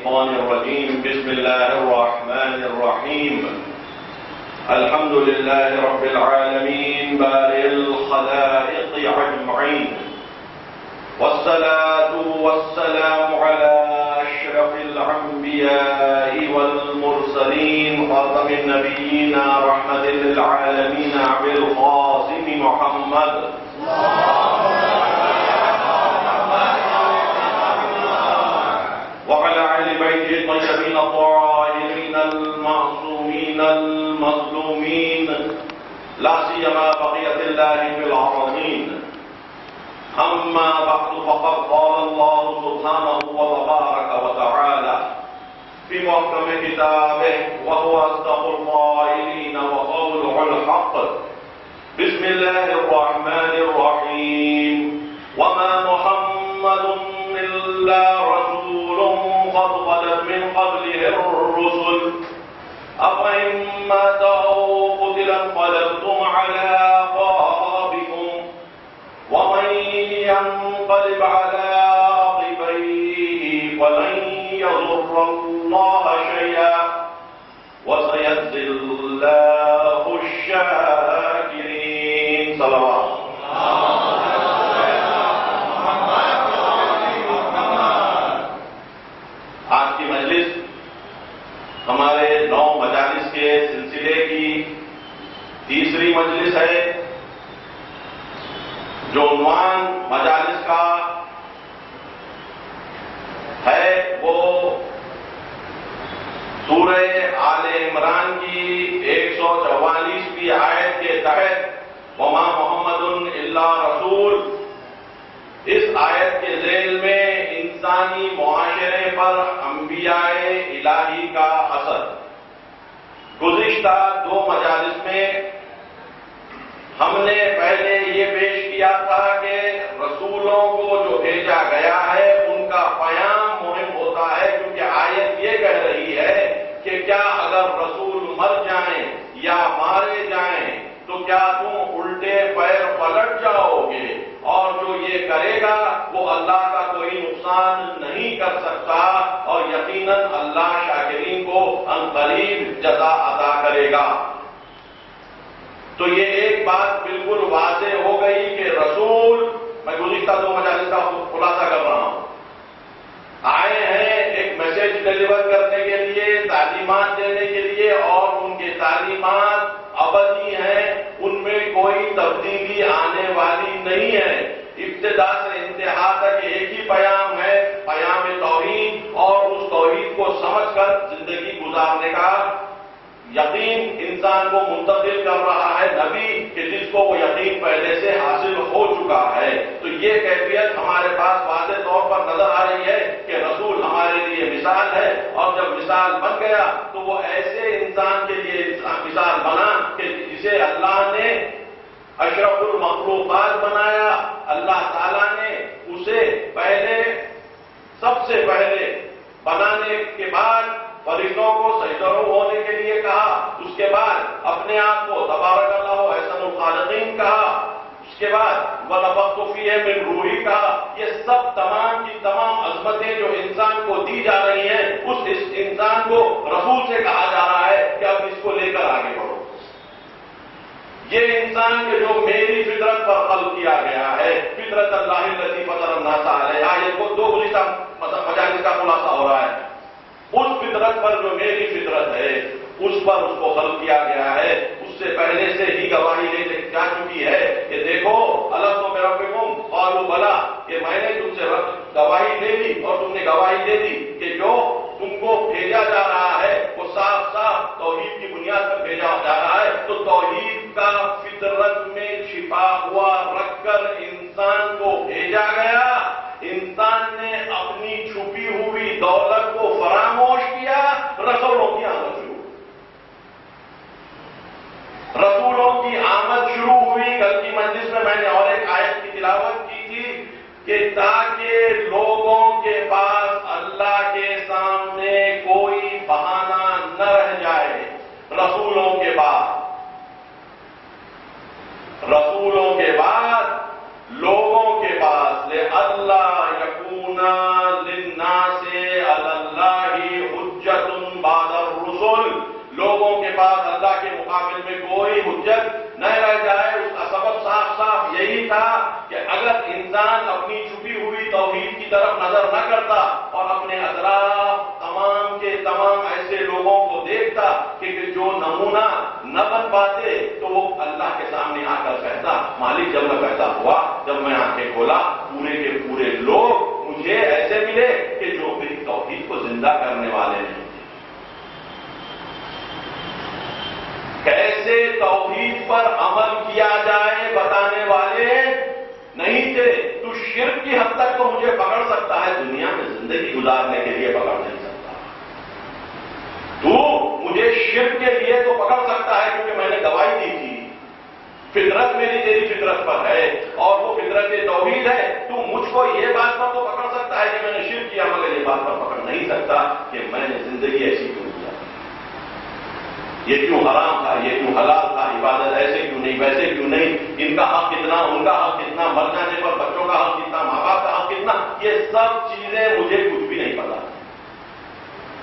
الشيطان الرجيم بسم الله الرحمن الرحيم الحمد لله رب العالمين بارئ الخلائق أجمعين والصلاة والسلام على أشرف الأنبياء والمرسلين خاتم النبيين رحمة للعالمين أبي القاسم محمد وعلى آل بيته الطيبين الطاهرين المعصومين المظلومين لا سيما بقية الله في الأرضين. أما بعد فقد قال الله سبحانه وتبارك وتعالى في محكم كتابه وهو أصدق القائلين وقوله الحق بسم الله الرحمن الرحيم وما محمد إلا رسول قد خلت من قبله الرسل أفإن مات أو قتل انقلبتم على أعقابكم ومن ينقلب على عقبيه فلن يضر الله شيئا وسيجزي الله الشاكرين. صلوات آج کی مجلس ہمارے 9 مجالس کے سلسلے کی تیسری مجلس ہے. جو عنوان مجالس کا ہے وہ سورہ آل عمران کی 144ویں آیت کے تحت وما محمد الا رسول، اس آیت کے ذیل میں انسانی معاشرے پر انبیاء الہی کا اثر. گزشتہ 2 مجالس میں ہم نے پہلے یہ پیش کیا تھا کہ رسولوں کو جو بھیجا گیا ہے ان کا پیام مہم ہوتا ہے، کیونکہ آیت یہ کہہ رہی ہے کہ کیا اگر رسول مر جائیں یا مارے جائیں تو کیا تم الٹے پیر پلٹ جاؤ گے، اور جو یہ کرے گا وہ اللہ کا کوئی نقصان نہیں کر سکتا، اور یقیناً اللہ شاکرین کو عنقریب جزا عطا کرے گا. تو یہ ایک بات بالکل واضح ہو گئی کہ رسول، میں گزشتہ 2 مجالس کا خلاصہ کر رہا ہوں، آئے ہیں ایک میسج ڈیلیور کرنے کے لیے، تعلیمات دینے کے لیے، اور ان کی تعلیمات ابدی ہیں، ان میں کوئی تبدیلی آنے والی نہیں ہے. ابتدا سے انتہا تک ایک ہی پیام ہے، پیام توحید، اور اس توحید کو سمجھ کر زندگی گزارنے کا یقین انسان کو منتقل کر رہا ہے نبی، کہ جس کو وہ یقین پہلے سے حاصل ہو چکا ہے. تو یہ کیفیت ہمارے پاس واضح طور پر نظر آ رہی ہے کہ رسول ہمارے لیے مثال ہے، اور جب مثال بن گیا تو وہ ایسے انسان کے لیے مثال بنا کہ جسے اللہ نے اشرف المخلوقات بنایا. اللہ تعالیٰ نے اسے سب سے پہلے بنانے کے بعد فرشتوں کو سجدہ ہونے کے لیے کہا، اس کے بعد اپنے آپ کو تبارک اللہ احسن الخالقین کہا، اس کے بعد وَنَفَخْتُ فِيهِ مِنْ رُوحِي کہا. یہ سب تمام کی تمام عظمتیں جو انسان کو دی جا رہی ہیں، اس انسان کو رسول سے کہا جا رہا ہے کہ اب اس کو لے کر آگے بڑھو. یہ انسان کے جو میری فطرت پر خلق کیا گیا ہے، فطرت اللہ الذی فطر الناس علیہا، یہ کو 2 گزشتہ مجالس کا خلاصہ ہو رہا ہے. اس فطرت پر جو میری فطرت ہے اس پر اس کو خلق کیا گیا ہے. اس سے پہلے سے ہی گواہی دے جا چکی ہے کہ دیکھو الست بربکم قالوا بلی، کہ میں نے تم سے گواہی دے دی اور تم نے گواہی دے دی کہ جو تم کو بھیجا جا رہا ہے وہ صاف صاف توحید کی بنیاد پر بھیجا جا رہا ہے. تو توحید کا فطرت میں چھپا ہوا رکھ کر انسان کو بھیجا گیا. انسان نے اپنی چھپی ہوئی دولت کو فراموش کیا، رسولوں کی آمد شروع. رسولوں کی آمد شروع ہوئی. کل کی مجلس میں نے اور ایک آیت کی تلاوت کی تھی کہ تاکہ لوگوں کے پاس اللہ کے سامنے کوئی بہانہ نہ رہ جائے. رسولوں کے بعد لوگوں کے پاس لِأَلَّا يَكُونَ لِلنَّاسِ عَلَى اللَّهِ لوگوں کے پاس اللہ کے مقابل میں کوئی حجت نہ رہ جائے، اس کا سبب صاف صاف یہی تھا کہ اگر انسان اپنی چھپی ہوئی توحید کی طرف نظر نہ کرتا اور اپنے اطراف تمام کے تمام ایسے لوگوں کو دیکھتا کہ جو نمونہ نہ بن پاتے، تو وہ اللہ کے سامنے آ کر کہتا، مالک جب میں پیدا ہوا، جب میں آنکھیں کھولا، پورے کے پورے لوگ مجھے ایسے ملے کہ جو میری توحید کو زندہ کرنے والے نہیں تھے۔ کیسے توحید پر عمل کیا جائے بتانے والے نہیں تھے۔ تو شرک کی حد تک تو مجھے پکڑ سکتا ہے، دنیا میں زندگی گزارنے کے لیے پکڑ نہیں سکتا۔ تو مجھے شرک کے لیے تو پکڑ سکتا ہے کیونکہ میں نے گواہی دی تھی، فطرت میری تیری فطرت پر ہے اور وہ فطرت توحید ہے۔ تو مجھ کو یہ بات پر تو پکڑ سکتا ہے کہ میں نے شرک کیا، مگر یہ بات پر پکڑ نہیں سکتا کہ میں نے زندگی ایسی کیوں گزاری، یہ کیوں حرام تھا، یہ کیوں حلال تھا، عبادت ایسے کیوں نہیں، ویسے کیوں نہیں، ان کا حق کتنا، ان کا حق کتنا، مر جانے پر بچوں کا حق کتنا، ماں باپ کا حق کتنا، یہ سب چیزیں مجھے کچھ بھی نہیں پتا۔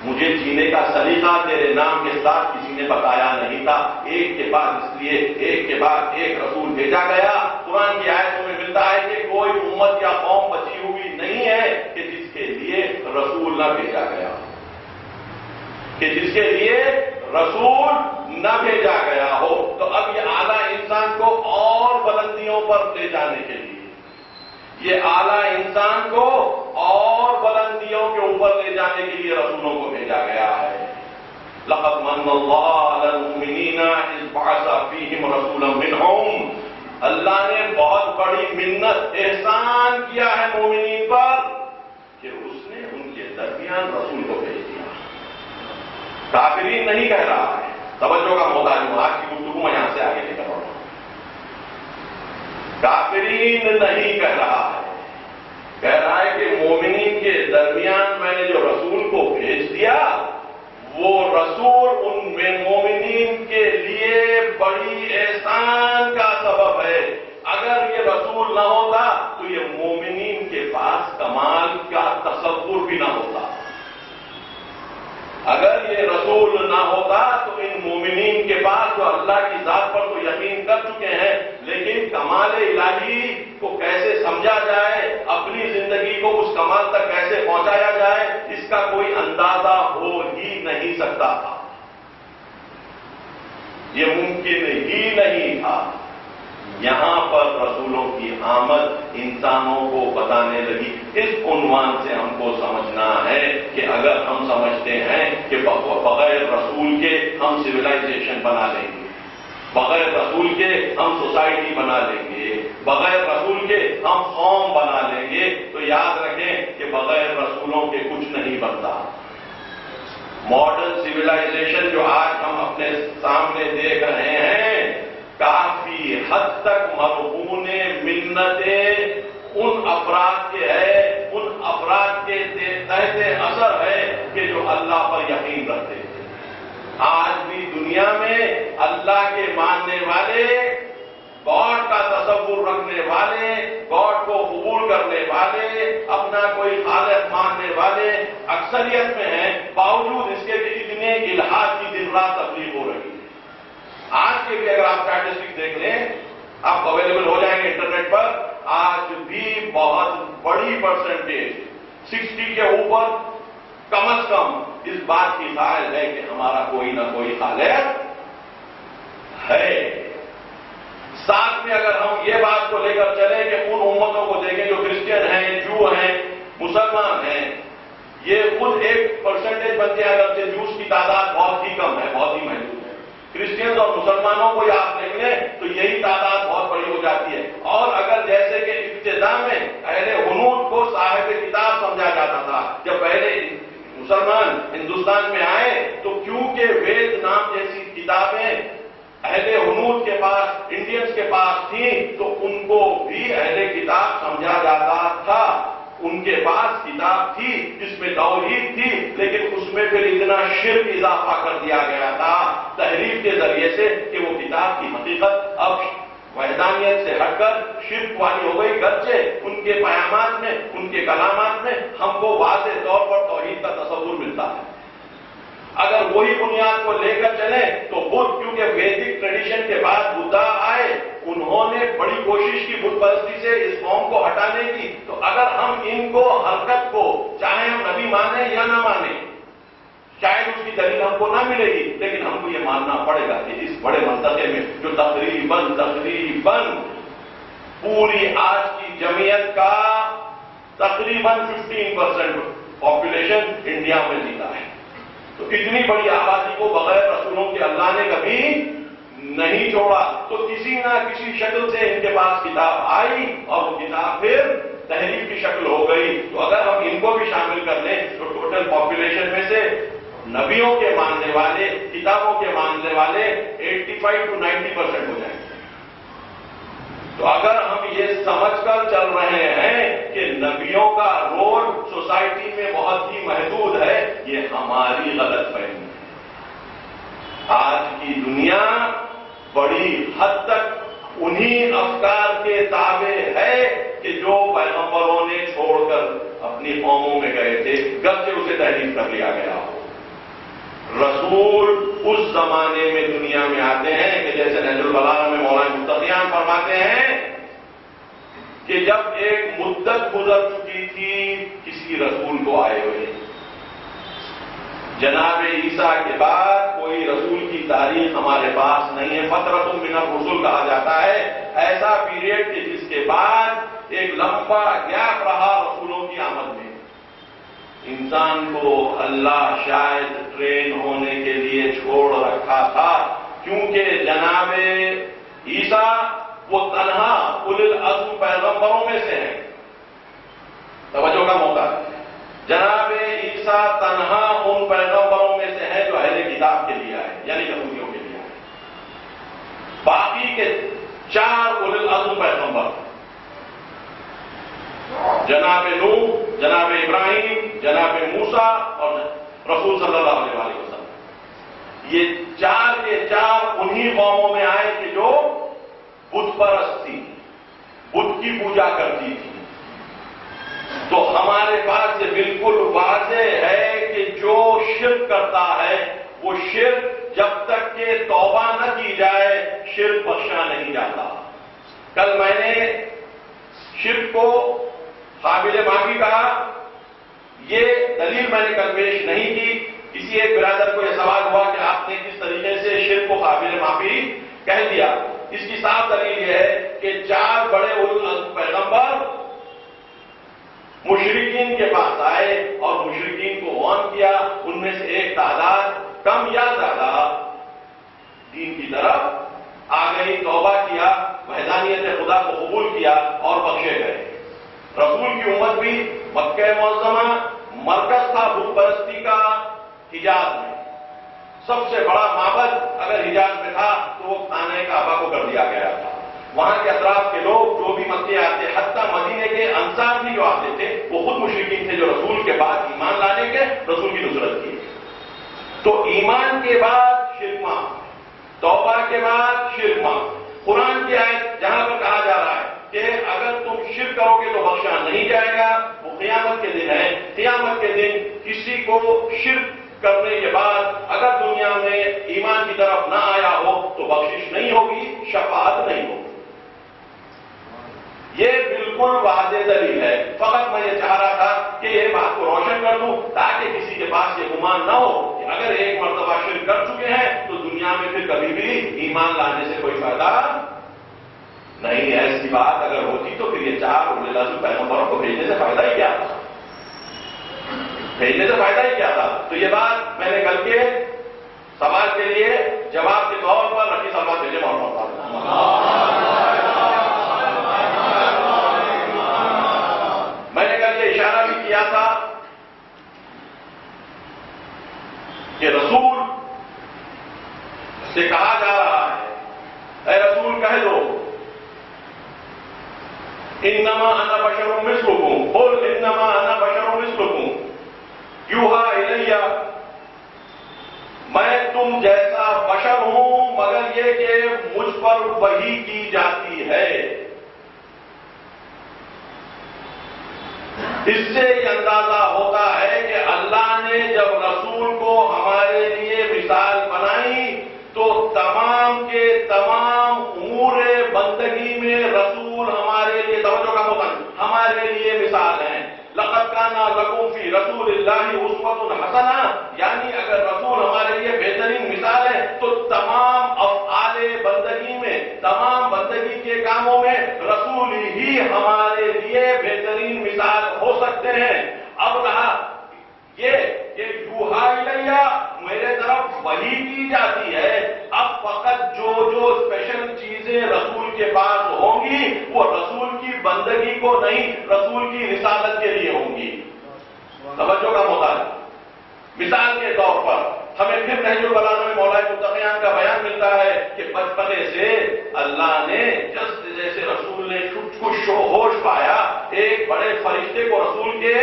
مجھے جینے کا سلیقہ تیرے نام کے ساتھ کسی نے بتایا نہیں تھا۔ ایک کے بعد اس لیے ایک کے بعد ایک رسول بھیجا گیا۔ قرآن کی آیتوں میں ملتا ہے کہ کوئی امت یا قوم بچی ہوئی نہیں ہے کہ جس کے لیے رسول نہ بھیجا گیا، کہ جس کے لیے رسول نہ بھیجا گیا ہو۔ تو اب یہ اعلیٰ انسان کو اور بلندیوں پر لے جانے کے لیے، یہ اعلیٰ انسان کو اور بلندیوں کے اوپر لے جانے کے لیے رسولوں کو بھیجا گیا ہے۔ لقد من اللہ علی المؤمنین اذ بعث فیہم رسولا منہم، اللہ نے بہت بڑی منت احسان کیا ہے مومنین پر کہ اس نے ان کے درمیان رسول کو بھیج دیا۔ کافرین نہیں کہہ رہا ہے، توجہ کا محتاج ہوں، آج کی گفتگو میں یہاں سے آگے لے کر رہا ہوں۔ کافرین نہیں کہہ رہا ہے، کہہ رہا ہے کہ مومنین کے درمیان میں نے جو رسول کو بھیج دیا، وہ رسول ان میں مومنین کے لیے بڑی احسان کا سبب ہے۔ اگر یہ رسول نہ ہوتا تو یہ مومنین کے پاس کمال کا تصور بھی نہ ہوتا۔ اگر یہ رسول نہ ہوتا تو ان مومنین کے پاس جو اللہ کی ذات پر تو یقین کر چکے ہیں، لیکن کمال الہی کو کیسے سمجھا جائے، اپنی زندگی کو اس کمال تک کیسے پہنچایا جائے، اس کا کوئی اندازہ ہو ہی نہیں سکتا تھا، یہ ممکن ہی نہیں تھا۔ یہاں پر رسولوں کی آمد انسانوں کو بتانے لگی۔ اس عنوان سے ہم کو سمجھنا ہے کہ اگر ہم سمجھتے ہیں کہ بغیر رسول کے ہم سویلائزیشن بنا لیں گے، بغیر رسول کے ہم سوسائٹی بنا لیں گے، بغیر رسول کے ہم قوم بنا لیں گے، تو یاد رکھیں کہ بغیر رسولوں کے کچھ نہیں بنتا۔ ماڈرن سویلائزیشن جو آج ہم اپنے سامنے دیکھ رہے ہیں، کافی حد تک مرہون منتیں ان افراد کے ہے، ان افراد کے تحت اثر ہے کہ جو اللہ پر یقین رکھتے ہیں۔ آج بھی دنیا میں اللہ کے ماننے والے، گاڈ کا تصور رکھنے والے، گاڈ کو قبول کرنے والے، اپنا کوئی خالق ماننے والے اکثریت میں ہیں، باوجود اس کے کہ اتنے الحاد کی دن رات تبلیغ ہو رہی ہے۔ آج کے بھی اگر آپ اسٹیٹسٹک دیکھ لیں، آپ اویلیبل ہو جائیں گے انٹرنیٹ پر، آج بھی بہت بڑی پرسنٹیج 60 کے اوپر کم از کم اس بات کی قائل ہے کہ ہمارا کوئی نہ کوئی خالق ہے۔ ساتھ میں اگر ہم یہ بات کو لے کر چلیں کہ ان امتوں کو دیکھیں جو کرسچن ہیں، جو ہیں، مسلمان ہیں، یہ خود ایک پرسنٹیج بنتے ہیں، اگر سے جوس کی تعداد بہت ہی کم ہے، بہت ہی محدود ہے۔ کرسچنز اور مسلمانوں کو آپ دیکھ لیں تو یہی تعداد بہت بڑی ہو جاتی ہے۔ اور اگر جیسے کہ ابتدا میں اہل حنوت کو صاحب کتاب سمجھا جاتا تھا، جب پہلے مسلمان ہندوستان میں آئے تو کیونکہ وید نام جیسی کتابیں اہل حنوت کے پاس، انڈینز کے پاس تھیں، تو ان کو بھی اہل کتاب سمجھا جاتا تھا۔ ان کے پاس کتاب تھی جس میں توحید تھی، لیکن اس میں پھر اتنا شرک اضافہ کر دیا گیا تھا تحریف کے ذریعے سے کہ وہ کتاب کی حقیقت اب وحدانیت سے ہٹ کر شرک والی ہو گئی، گرچہ ان کے پیامات میں، ان کے کلامات میں ہم کو واضح طور پر توحید کا تصور ملتا ہے۔ اگر وہی بنیاد کو لے کر چلیں تو بدھ، کیونکہ ویدک ٹریڈیشن کے بعد بدھا آئے، انہوں نے بڑی کوشش کی بت پرستی سے اس قوم کو ہٹانے کی، تو اگر ہم ان کو حرکت کو چاہے ہم نبی مانیں یا نہ مانیں، شاید اس کی دلیل ہم کو نہ ملے گی، لیکن ہم کو یہ ماننا پڑے گا کہ اس بڑے منطقے میں جو تقریباً پوری آج کی جمعیت کا تقریباً 15% پاپولیشن انڈیا میں جیتا ہے، تو اتنی بڑی آبادی کو بغیر رسولوں کے اللہ نے کبھی نہیں چھوڑا، تو کسی نہ کسی شکل سے ان کے پاس کتاب آئی اور وہ کتاب پھر تحریف کی شکل ہو گئی، تو اگر ہم ان کو بھی شامل کر لیں تو ٹوٹل پاپولیشن میں سے نبیوں کے ماننے والے، کتابوں کے ماننے والے 85 to 90% ہو جائیں گے۔ تو اگر ہم یہ سمجھ کر چل رہے ہیں کہ نبیوں کا رول سوسائٹی میں بہت ہی محدود ہے، یہ ہماری غلط فہمی ہے۔ آج کی دنیا بڑی حد تک انہی افکار کے تابع ہے کہ جو پیغمبروں نے چھوڑ کر اپنی قوموں میں گئے تھے، گرچہ اسے تحریف کر لیا گیا ہو۔ رسول اس زمانے میں دنیا میں آتے ہیں کہ جیسے نہج البلاغہ میں مولانا مفتیان فرماتے ہیں کہ جب ایک مدت گزر چکی تھی کسی رسول کو آئے ہوئے، جناب عیسیٰ کے بعد کوئی رسول کی تاریخ ہمارے پاس نہیں ہے، فترۃ من الرسل کہا جاتا ہے، ایسا پیریڈ کہ جس کے بعد ایک لمبا گیپ رہا رسولوں کی آمد میں۔ انسان کو اللہ شاید ٹرین ہونے کے لیے چھوڑ رکھا تھا، کیونکہ جناب عیسیٰ وہ تنہا اولو العزم پیغمبروں میں سے ہیں۔ توجہ کا موقع ہے، جناب عیسیٰ تنہا ان پیغمبروں میں سے ہیں جو اہل کتاب کے لیے آئے، یعنی یہودیوں کے لیے آئے۔ باقی کے 4 اولو العزم پیغمبر، جناب نوح، جناب ابراہیم، جناب موسیٰ اور رسول صلی اللہ علیہ وسلم، یہ 4 کے 4 انہی قوموں میں آئے کہ جو بت پرست تھی، بت کی پوجا کرتی تھی۔ تو ہمارے پاس یہ بالکل واضح ہے کہ جو شرک کرتا ہے وہ شرک جب تک کہ توبہ نہ کی جائے شرک بخشا نہیں جاتا۔ کل میں نے شرک کو قابل معافی کہا، یہ دلیل میں نے کل پیش نہیں کی۔ کسی ایک برادر کو یہ سوال ہوا کہ آپ نے کس طریقے سے شرک کو قابل معافی کہہ دیا؟ اس کی صاف دلیل یہ ہے کہ 4 بڑے اولو العزم پیغمبر مشرکین کے پاس آئے اور مشرکین کو وارن کیا، ان میں سے ایک تعداد کم یا زیادہ دین کی طرف آ گئی، توبہ کیا، وحدانیت خدا کو قبول کیا اور بخشے گئے۔ رسول کی امت بھی مکہ معظمہ مرکز تھا بت پرستی کا حجاز میں، سب سے بڑا معبد اگر حجاز میں تھا تو وہ خانہ کعبہ کو کر دیا گیا تھا۔ وہاں کے اطراف کے لوگ جو بھی مکے آتے، حتیٰ مدینے کے انصار بھی جو آتے تھے وہ خود مشرکین تھے جو رسول کے بعد ایمان لانے کے رسول کی نصرت کی۔ تو ایمان کے بعد شرک معاف، توبہ کے بعد شرک معاف۔ قرآن کی آیت جہاں پر کہا جا رہا ہے کہ اگر تم شرک کرو گے تو بخشا نہیں جائے گا، وہ قیامت کے دن ہے۔ قیامت کے دن کسی کو شرک کرنے کے بعد اگر دنیا میں ایمان کی طرف نہ آیا ہو تو بخشش نہیں ہوگی، شفاعت نہیں ہوگی۔ یہ بالکل واضح دلیل ہے، فقط میں یہ چاہ رہا تھا کہ یہ بات کو روشن کر دوں تاکہ کسی کے پاس یہ گمان نہ ہو کہ اگر ایک مرتبہ شرک کر چکے ہیں تو دنیا میں پھر کبھی بھی ایمان لانے سے کوئی فائدہ نہیں ہے۔ ایسی بات اگر ہوتی تو پھر یہ 4 اولو العزم پیغمبروں کو بھیجنے سے فائدہ ہی کیا تھا؟ بھیجنے سے فائدہ ہی کیا تھا؟ تو یہ بات میں نے کل کے سوال کے لیے جواب کے طور پر رفیع صاحب بھیجے میں نے کل یہ اشارہ بھی کیا تھا کہ رسول سے کہا جا رہا ہے، اے رسول کہہ دو انما انا بشر مثلکم، قل انما انا بشر مثلکم یوحی الی، میں تم جیسا بشر ہوں مگر یہ کہ مجھ پر وحی کی جاتی ہے۔ اس سے یہ اندازہ ہوتا ہے کہ اللہ نے جب رسول کو ہمارے لیے تمام کے تمام امور بندگی میں رسول ہمارے لیے، توجہ کا مطلب ہمارے لیے مثال ہیں۔ لقد کان لکم فی رسول اللہ اسوۃ حسنہ، یعنی اگر رسول ہمارے لیے بہترین مثال ہے تو تمام افعال بندگی میں، تمام بندگی کے کاموں میں رسول ہی ہمارے لیے بہترین مثال ہو سکتے ہیں۔ اب رہا یہ یوحا الیہ، میرے طرف وحی کی جاتی ہے، اب فقط جو اسپیشل چیزیں رسول کے پاس ہوں گی وہ رسول کی بندگی کو نہیں، رسول کی رسالت کے لیے ہوں گی۔ توجہ کا مطالبہ، مثال کے طور پر ہمیں پھر نہج البلاغہ میں مولا متقیان کا بیان ملتا ہے کہ بچپنے سے اللہ نے جیسے رسول نے کچھ ہوش پایا، ایک بڑے فرشتے کو رسول کے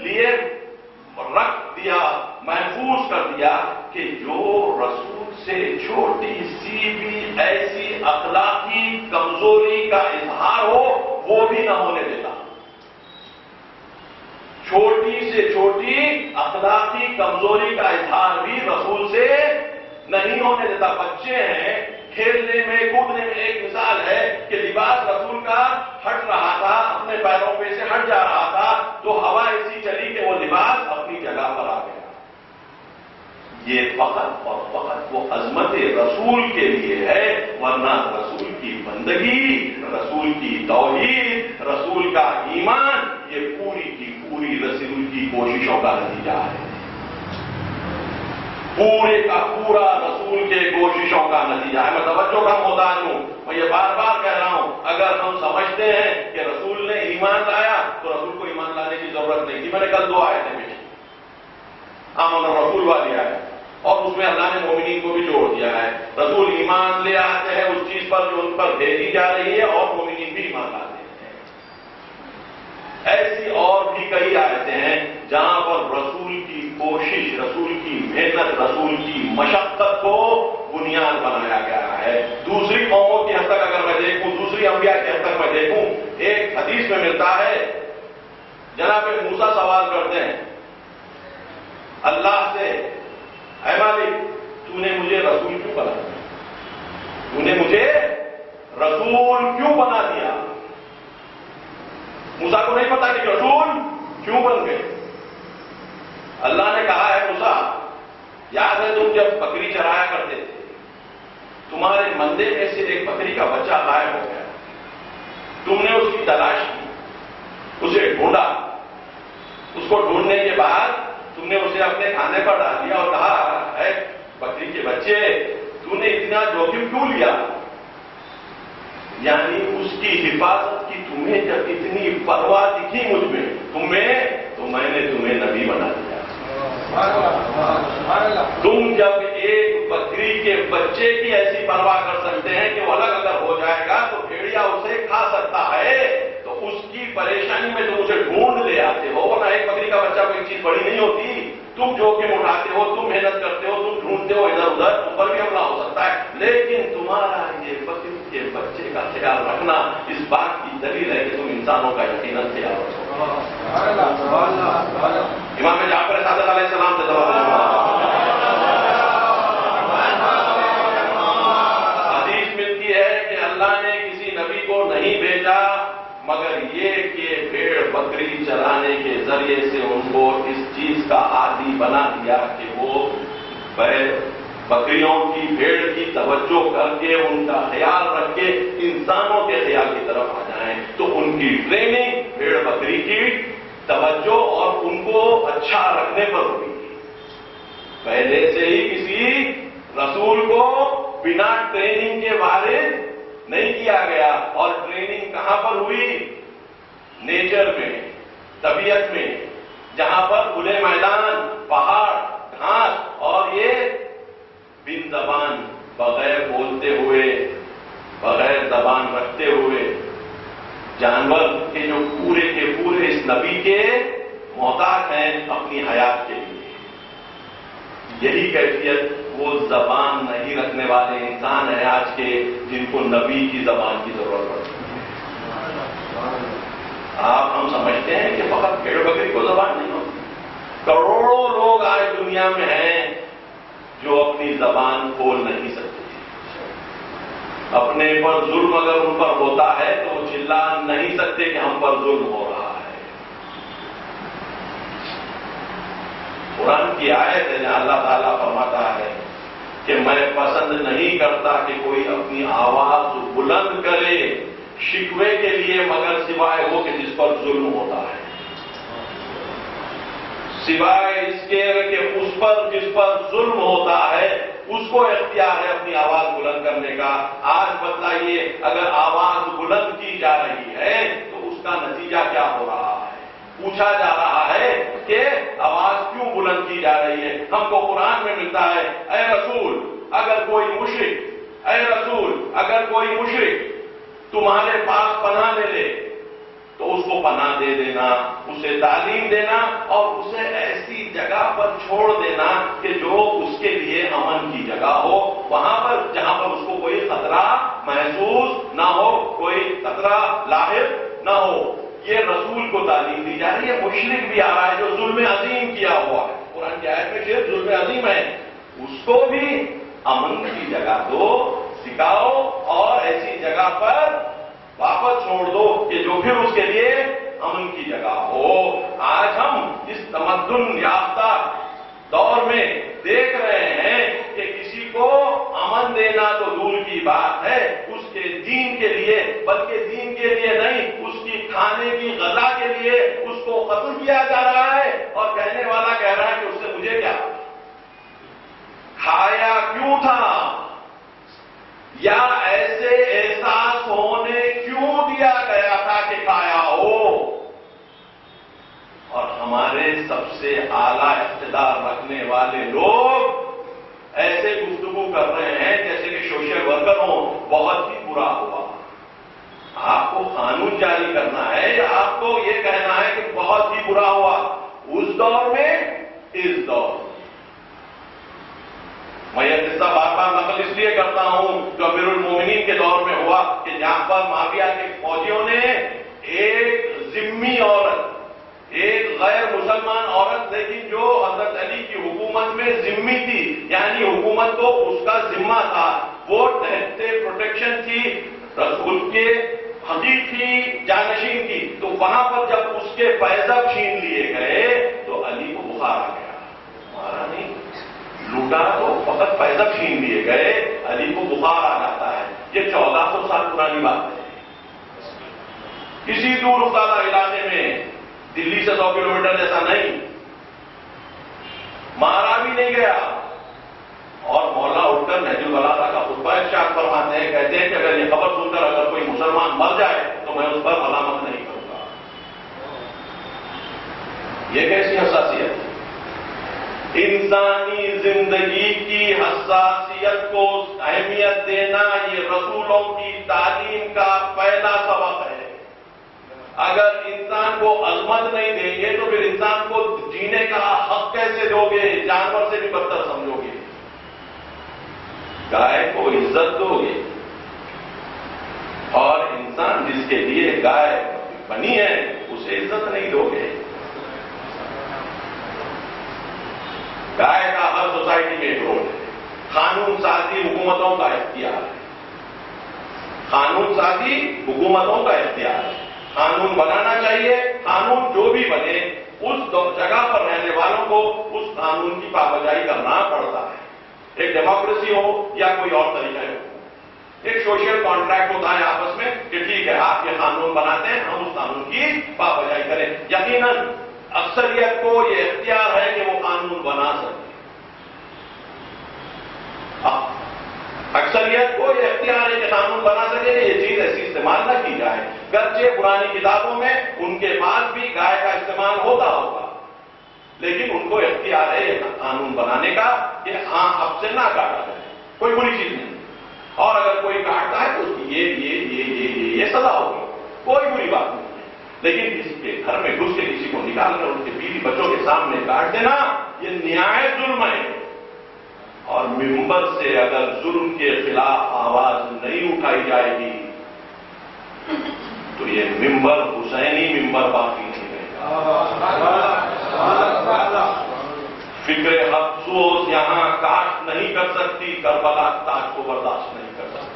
لیے رکھ دیا، محفوظ کر دیا کہ جو رسول سے چھوٹی سی بھی ایسی اخلاقی کمزوری کا اظہار ہو وہ بھی نہ ہونے دیتا۔ چھوٹی سے چھوٹی اخلاقی کمزوری کا اظہار بھی رسول سے نہیں ہونے دیتا۔ بچے ہیں، کھیلنے میں کودنے میں ایک مثال ہے کہ لباس رسول کا ہٹ رہا تھا، اپنے پیروں پہ سے ہٹ جا رہا تھا تو ہوا ایسی چلی کہ وہ لباس اپنی جگہ پر آ گیا۔ یہ فقط اور فقط وہ عظمت رسول کے لیے ہے، ورنہ رسول کی بندگی، رسول کی توحید، رسول کا ایمان، یہ پوری کی پوری رسول کی کوششوں کا نتیجہ ہے، پورے کا پورا رسول کے کوششوں کا نتیجہ ہے۔ میں توجہ کا محتاج ہوں، میں یہ بار بار کہہ رہا ہوں، اگر ہم سمجھتے ہیں کہ رسول نے ایمان لایا تو رسول کو ایمان لانے کی ضرورت نہیں تھی۔ میں نے کل 2 آیتیں بھیجی، آمن الرسول والی آیت، اور اس میں اللہ نے مومنین کو بھی جوڑ دیا ہے۔ رسول ایمان لے آتے ہیں اس چیز پر جو ان پر بھیجی جا رہی ہے، اور مومنین بھی ایمان لاتے ہیں۔ ایسی اور بھی کئی آیتیں ہیں جہاں پر رسول کی کوشش، رسول کی محنت، رسول کی مشقت کو بنیاد بنایا گیا ہے۔ دوسری قوموں کی حد تک اگر میں دیکھوں، دوسری انبیاء کی حد تک میں دیکھوں، ایک حدیث میں ملتا ہے، جناب موسیٰ سوال کرتے ہیں اللہ سے، اے مالک تو نے مجھے رسول کیوں بنا دیا؟ تو نے مجھے رسول کیوں بنا دیا؟ موسیٰ کو نہیں پتا کہ رسول کیوں بن گئے۔ اللہ نے کہا ہے موسیٰ، یاد ہے تم جب بکری چرایا کرتے تھے، تمہارے مندے میں سے ایک بکری کا بچہ غائب ہو گیا، تم نے اس کی تلاش کی، اسے ڈھونڈا، اس کو ڈھونڈنے کے بعد تم نے اسے اپنے کھانے پر ڈال دیا اور کہا اے بکری کے بچے تو نے اتنا جوخم کیوں لیا؟ یعنی اس کی حفاظت کی تمہیں جب اتنی پرواہ دکھی مجھ میں تو میں نے تمہیں نبی بنا دیا۔ تم جب ایک بکری کے بچے کی ایسی پرواہ کر سکتے ہیں کہ وہ الگ اگر ہو جائے گا تو بھیڑیا اسے کھا سکتا ہے، تو اس کی پریشانی میں تم اسے ڈھونڈ لے آتے ہو، ورنہ ایک بکری کا بچہ کوئی چیز بڑی نہیں ہوتی۔ تم جوخم اٹھاتے ہو، تم محنت کرتے ہو، تم ڈھونڈتے ہو ادھر ادھر، تم پر بھی حملہ ہو سکتا ہے، لیکن تمہارا یہ بکری کے بچے کا خیال رکھنا اس بات کی دلیل ہے کہ تم انسانوں کا یقیناً خیال رکھو۔ امام جعفر صادق علیہ السلام سے حدیث ملتی ہے کہ اللہ نے کسی نبی کو نہیں بھیجا مگر یہ کہ بھیڑ بکری چلانے کے ذریعے سے ان کو اس چیز کا عادی بنا دیا کہ وہ بکریوں کی، بھیڑ کی توجہ کر کے، ان کا خیال رکھ کے انسانوں کے خیال کی طرف آ جائیں۔ تو ان کی ٹریننگ بھیڑ بکری کی توجہ اور ان کو اچھا رکھنے پر ہوئی۔ پہلے سے ہی کسی رسول کو بنا ٹریننگ کے وارث نہیں کیا گیا، اور ٹریننگ کہاں پر ہوئی؟ نیچر میں، طبیعت میں، جہاں پر کھلے میدان، پہاڑ، گھاس، اور یہ بن زبان، بغیر بولتے ہوئے، بغیر زبان رکھتے ہوئے جانور کے جو پورے کے پورے اس نبی کے محتاج ہیں اپنی حیات کے لیے۔ یہی کیفیت وہ زبان نہیں رکھنے والے انسان ہیں آج کے، جن کو نبی کی زبان کی ضرورت پڑتی ہے۔ ہم سمجھتے ہیں کہ فقط بھیڑ بکری کو زبان نہیں ہوتی، کروڑوں لوگ آج دنیا میں ہیں جو اپنی زبان کھول نہیں سکتے، اپنے پر ظلم اگر ان پر ہوتا ہے تو وہ چلا نہیں سکتے کہ ہم پر ظلم ہو رہا ہے۔ قرآن کی آیت ہے جہاں اللہ تعالیٰ فرماتا ہے کہ میں پسند نہیں کرتا کہ کوئی اپنی آواز بلند کرے شکوے کے لیے مگر سوائے وہ کہ جس پر ظلم ہوتا ہے، سوائے اس کے کہ اس پر جس پر ظلم ہوتا ہے اس کو اختیار ہے اپنی آواز بلند کرنے کا۔ آج بتائیے اگر آواز بلند کی جا رہی ہے تو اس کا نتیجہ کیا ہو رہا ہے؟ پوچھا جا رہا ہے کہ آواز کیوں بلند کی جا رہی ہے؟ ہم کو قرآن میں ملتا ہے اے رسول اگر کوئی مشرک تمہارے پاس پناہ لے لے تو اس کو پناہ دے دینا، اسے تعلیم دینا اور اسے ایسی جگہ پر چھوڑ دینا کہ جو اس کے لیے امن کی جگہ ہو، وہاں پر جہاں پر اس کو کوئی خطرہ محسوس نہ ہو، کوئی خطرہ لاحق نہ ہو۔ یہ رسول کو تعلیم دی جا رہی ہے۔ مشرک بھی آ رہا ہے جو ظلم عظیم کیا ہوا ہے، قرآن کی آیت میں شرک ظلم عظیم ہے، اس کو بھی امن کی جگہ دو، سکھاؤ اور ایسی جگہ پر واپس چھوڑ دو کہ جو پھر اس کے لیے امن کی جگہ ہو۔ آج ہم اس تمدن یافتہ دور میں دیکھ رہے ہیں کہ کسی کو امن دینا تو دور کی بات ہے، اس کے دین کے لیے، بلکہ دین کے لیے نہیں، اس کی کھانے کی غذا کے لیے اس کو قتل کیا جا رہا ہے، اور کہنے والا کہہ رہا ہے کہ اس سے مجھے کیا، کھایا کیوں تھا، یا ایسے احساس ہونے کیوں دیا گیا تھا کہ کھایا ہو۔ اور ہمارے سب سے اعلیٰ اقتدار رکھنے والے لوگ ایسے گفتگو کر رہے ہیں جیسے کہ سوشل ورکر ہوں، بہت ہی برا ہوا۔ آپ کو قانون جاری کرنا ہے یا آپ کو یہ کہنا ہے کہ بہت ہی برا ہوا؟ اس دور میں، اس دور میں میں یہ قصہ بار بار نقل اس لیے کرتا ہوں جو امیر المومنین کے دور میں ہوا کہ جہاں پر معاویہ کے فوجیوں نے ایک ذمی عورت، ایک غیر مسلمان عورت لیکن جو حضرت علی کی حکومت میں ذمی تھی، یعنی حکومت کو اس کا ذمہ تھا، وہ تحت پروٹیکشن تھی رسول کے حقیقی جانشین کی، تو وہاں پر جب اس کے پیزب چھین لیے گئے تو علی کو بخار آ گیا، مارا نہیں، لوٹا تو فقط پیزب چھین لیے گئے، علی کو بخار آ جاتا ہے۔ یہ 1400 سال پرانی بات ہے۔ کسی دور افتادہ علاقے میں، دلی سے 100 کلومیٹر جیسا نہیں، مارا بھی نہیں گیا، اور مولا اٹھ کر نہج البلاغہ کا خطبہ ارشاد فرماتے ہیں، کہتے ہیں کہ اگر یہ خبر سن کر اگر کوئی مسلمان مر جائے تو میں اس پر ملامت نہیں کروں گا۔ یہ کیسی حساسیت ہے؟ انسانی زندگی کی حساسیت کو اہمیت دینا یہ رسولوں کی تعلیم کا پہلا سبق ہے۔ اگر انسان کو عظمت نہیں دیں گے تو پھر انسان کو جینے کا حق کیسے دو گے؟ جانور سے بھی بدتر سمجھو گے۔ گائے کو عزت دو گے اور انسان جس کے لیے گائے بنی ہے اسے عزت نہیں دو گے۔ گائے کا ہر سوسائٹی میں ایک رول ہے۔ قانون سازی حکومتوں کا اختیار ہے، قانون سازی حکومتوں کا اختیار ہے۔ قانون بنانا چاہیے، قانون جو بھی بنے اس جگہ پر رہنے والوں کو اس قانون کی پابندی کرنا پڑتا ہے۔ ایک ڈیموکریسی ہو یا کوئی اور طریقہ ہو، ایک سوشل کانٹریکٹ ہوتا ہے آپس میں کہ ٹھیک ہے آپ یہ قانون بناتے ہیں، ہم اس قانون کی پابندی کریں۔ یقیناً اکثریت کو یہ اختیار ہے کہ وہ قانون بنا سکے، اکثریت کو یہ اختیار ہے کہ قانون بنا سکے، یہ چیز ایسی استعمال نہ کی جائے۔ گرچہ پرانی کتابوں میں ان کے پاس بھی گائے کا استعمال ہوتا ہوگا، لیکن ان کو اختیار ہے یہ قانون بنانے کا کہ ہاں اب سے نہ کاٹا جائے، کوئی بری چیز نہیں، اور اگر کوئی کاٹتا ہے تو اس کی یہ سزا ہوگی، کوئی بری بات نہیں ہے۔ لیکن کسی کے گھر میں گھس کے کسی کو نکال کر ان کے بیوی بچوں کے سامنے کاٹ دینا یہ نہایت ظلم ہے، اور ممبر سے اگر ظلم کے خلاف آواز نہیں اٹھائی جائے گی تو یہ ممبر حسینی ممبر باقی نہیں رہے گا۔ فکر افسوس یہاں کاشت نہیں کر سکتی، کربلا تاج کو برداشت نہیں کر سکتی۔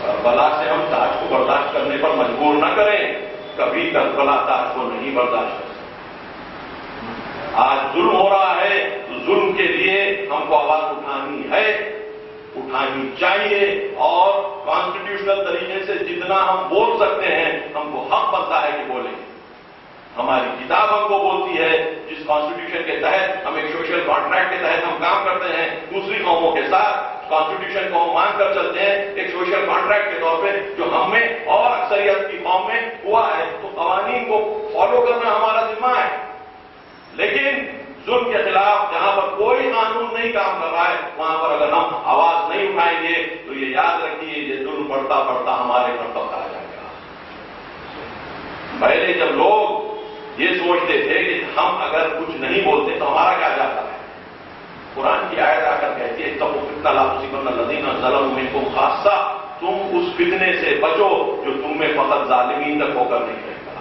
کربلا سے ہم تاج کو برداشت کرنے پر مجبور نہ کریں، کبھی کربلا تاج کو نہیں برداشت کر سکتی۔ آج ظلم ہو رہا ہے تو ظلم کے لیے ہم کو آواز اٹھانی ہے، اٹھانی چاہیے، اور کانسٹیٹیوشنل طریقے سے جتنا ہم بول سکتے ہیں ہم کو حق بنتا ہے کہ بولیں۔ ہماری کتاب ہم کو بولتی ہے، جس کانسٹیٹیوشن کے تحت ہم ایک سوشل کانٹریکٹ کے تحت ہم کام کرتے ہیں دوسری قوموں کے ساتھ، کانسٹیٹیوشن کو ہم مان کر چلتے ہیں ایک سوشل کانٹریکٹ کے طور پہ جو ہم میں اور اکثریت کی قوم میں ہوا ہے، تو قوانین کو فالو کرنا ہمارا ذمہ ہے۔ لیکن ظلم کے خلاف جہاں پر کوئی قانون نہیں کام کر رہا ہے وہاں پر اگر ہم آواز نہیں اٹھائیں گے تو یہ یاد رکھیے یہ ظلم بڑھتا بڑھتا ہمارے گھر تک آ جائے گا۔ پہلے جب لوگ یہ سوچتے تھے کہ ہم اگر کچھ نہیں بولتے تو ہمارا کیا جاتا ہے، قرآن کی آیت آ کر کہتی ہے تب فتنہ لا تصیبن الذین ظلموا منکم خاصہ، تم اس فتنے سے بچو جو تم میں فقط ظالمین تک ہو کر نہیں رہے گا۔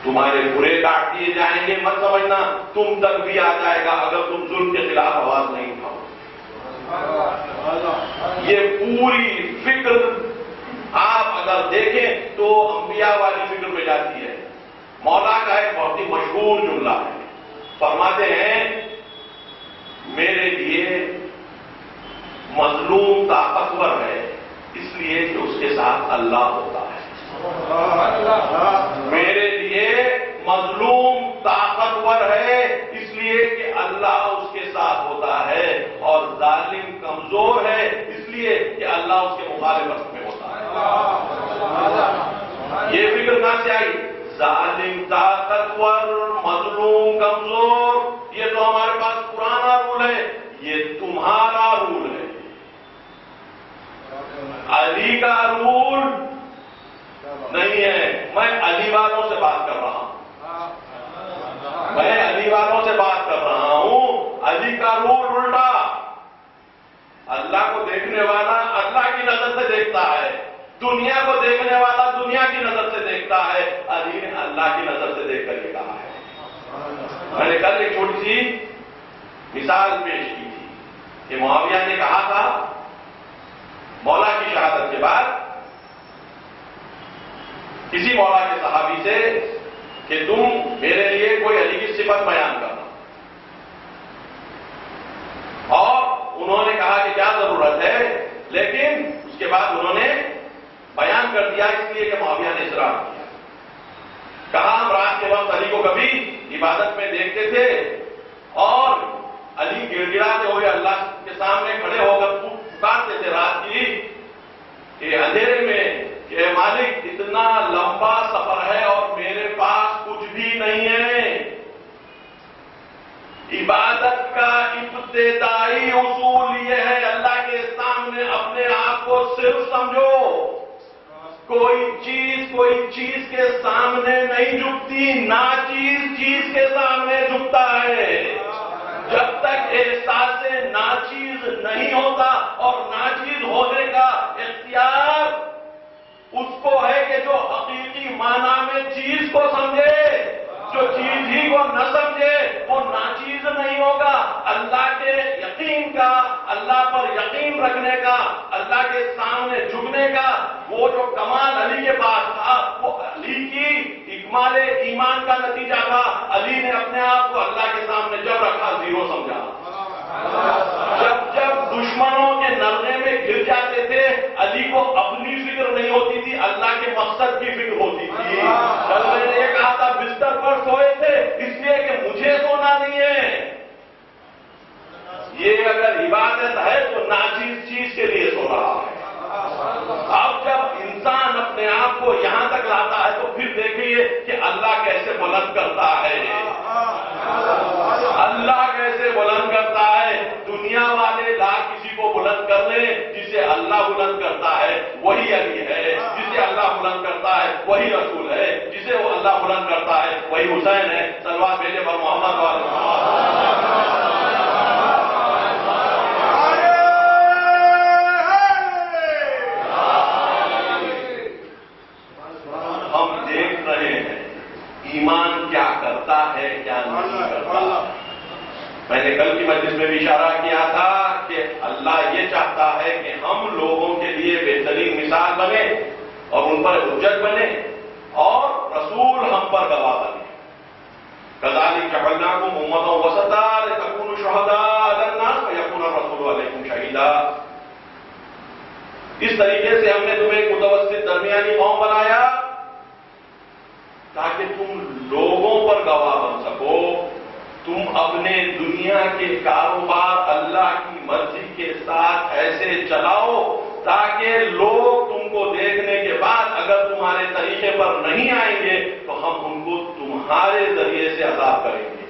تمہارے برے کاٹ دیے جائیں گے، مت سمجھنا تم تک بھی آ جائے گا اگر تم ظلم کے خلاف آواز نہیں اٹھاؤ۔ یہ پوری فکر آپ اگر دیکھیں تو انبیاء والی فکر میں جاتی ہے۔ مولا کا ایک بہت ہی مشہور جملہ ہے، فرماتے ہیں میرے لیے مظلوم طاقتور ہے اس لیے کہ اس کے ساتھ اللہ ہوتا ہے۔ میرے لیے مظلوم طاقتور ہے اس لیے کہ اللہ اس کے ساتھ ہوتا ہے، اور ظالم کمزور ہے اس لیے کہ اللہ اس کے مخالفت میں ہوتا ہے۔ یہ فکر کہاں سے آئی؟ ظالم طاقتور، مظلوم کمزور، یہ تو ہمارے پاس پرانا رول ہے، یہ تمہارا رول ہے۔ علی کا رول نہیں ہے، میں علی والوں سے بات کر رہا ہوں، میں علی والوں سے بات کر رہا ہوں۔ علی کا رول الٹا، اللہ کو دیکھنے والا اللہ کی نظر سے دیکھتا ہے، دنیا کو دیکھنے والا دنیا کی نظر سے دیکھتا ہے، علی نے اللہ کی نظر سے دیکھ کر یہ کہا ہے۔ میں نے کل ایک چھوٹی سی مثال پیش کی تھی کہ معاویہ نے کہا تھا مولا کی شہادت کے بعد کسی مولا کے صحابی سے کہ تم میرے لیے کوئی علی کی صفت بیان کرنا، اور انہوں نے کہا کہ کیا ضرورت ہے، لیکن اس کے بعد انہوں نے بیان کر دیا اس لیے کہ معاویہ نے اصرار کیا۔ کہا ہم رات کے وقت علی کو کبھی عبادت میں دیکھتے تھے اور علی گڑ گڑاتے ہوئے اللہ کے سامنے کھڑے ہو کر پکارتے تھے رات کی کہ اندھیرے میں کہ مالک اتنا لمبا سفر ہے اور میرے پاس کچھ بھی نہیں ہے۔ عبادت کا ابتدائی اصول یہ ہے اللہ کے سامنے اپنے آپ کو صرف سمجھو، کوئی چیز کے سامنے نہیں جھکتی، ناچیز چیز کے سامنے جھکتا ہے۔ جب تک احساس ناچیز نہیں ہوتا اور ناچیز ہونے کا اختیار اس کو ہے کہ جو حقیقی معنی میں چیز کو سمجھے، جو چیز ہی کو نہ سمجھے وہ ناچیز نہیں ہوگا۔ اللہ کے یقین کا، اللہ پر یقین رکھنے کا، اللہ کے سامنے جھکنے کا وہ جو کمال علی کے پاس تھا وہ علی کی اکمال ایمان کا نتیجہ تھا۔ علی نے اپنے آپ کو اللہ کے سامنے جب رکھا زیرو سمجھا۔ جب دشمنوں کے نرنے میں گر جاتے تھے علی کو اپنی فکر نہیں ہوتی تھی، اللہ کے مقصد کی فکر ہوتی تھی۔ کل میں نے یہ کہا تھا بستر پر سوئے تھے اس لیے کہ مجھے سونا نہیں ہے۔ یہ اگر عبادت ہے تو ناچیز چیز کے لیے سو رہا ہے۔ اب جب انسان اپنے آپ کو یہاں تک لاتا ہے تو پھر دیکھیے کہ اللہ کیسے بلند کرتا ہے، اللہ کیسے بلند کرتا ہے۔ دنیا والے لا کسی کو بلند کر لیں، جسے اللہ بلند کرتا ہے وہی علی ہے، جسے اللہ بلند کرتا ہے وہی رسول ہے، جسے وہ اللہ بلند کرتا ہے وہی حسین ہے۔ صلوات بھیجے پر محمد والے ایمان کیا کرتا ہے کیا نہیں کرتا۔ کل کی مجلس میں بھی اشارہ کیا تھا کہ اللہ یہ چاہتا ہے کہ ہم لوگوں کے لیے بہترین مثال بنے اور ان پر حجت بنے اور رسول ہم پر گواہ بنے. كذلك جعلناكم أمة وسطا لتكونوا شهداء على الناس ويكون الرسول عليكم شهيدا. اس طریقے سے ہم نے تمہیں ایک متوسط درمیانی قوم بنایا تاکہ تم لوگوں پر گواہ بن سکو. تم اپنے دنیا کے کاروبار اللہ کی مرضی کے ساتھ ایسے چلاؤ تاکہ لوگ تم کو دیکھنے کے بعد اگر تمہارے طریقے پر نہیں آئیں گے تو ہم ان کو تمہارے ذریعے سے عذاب کریں گے.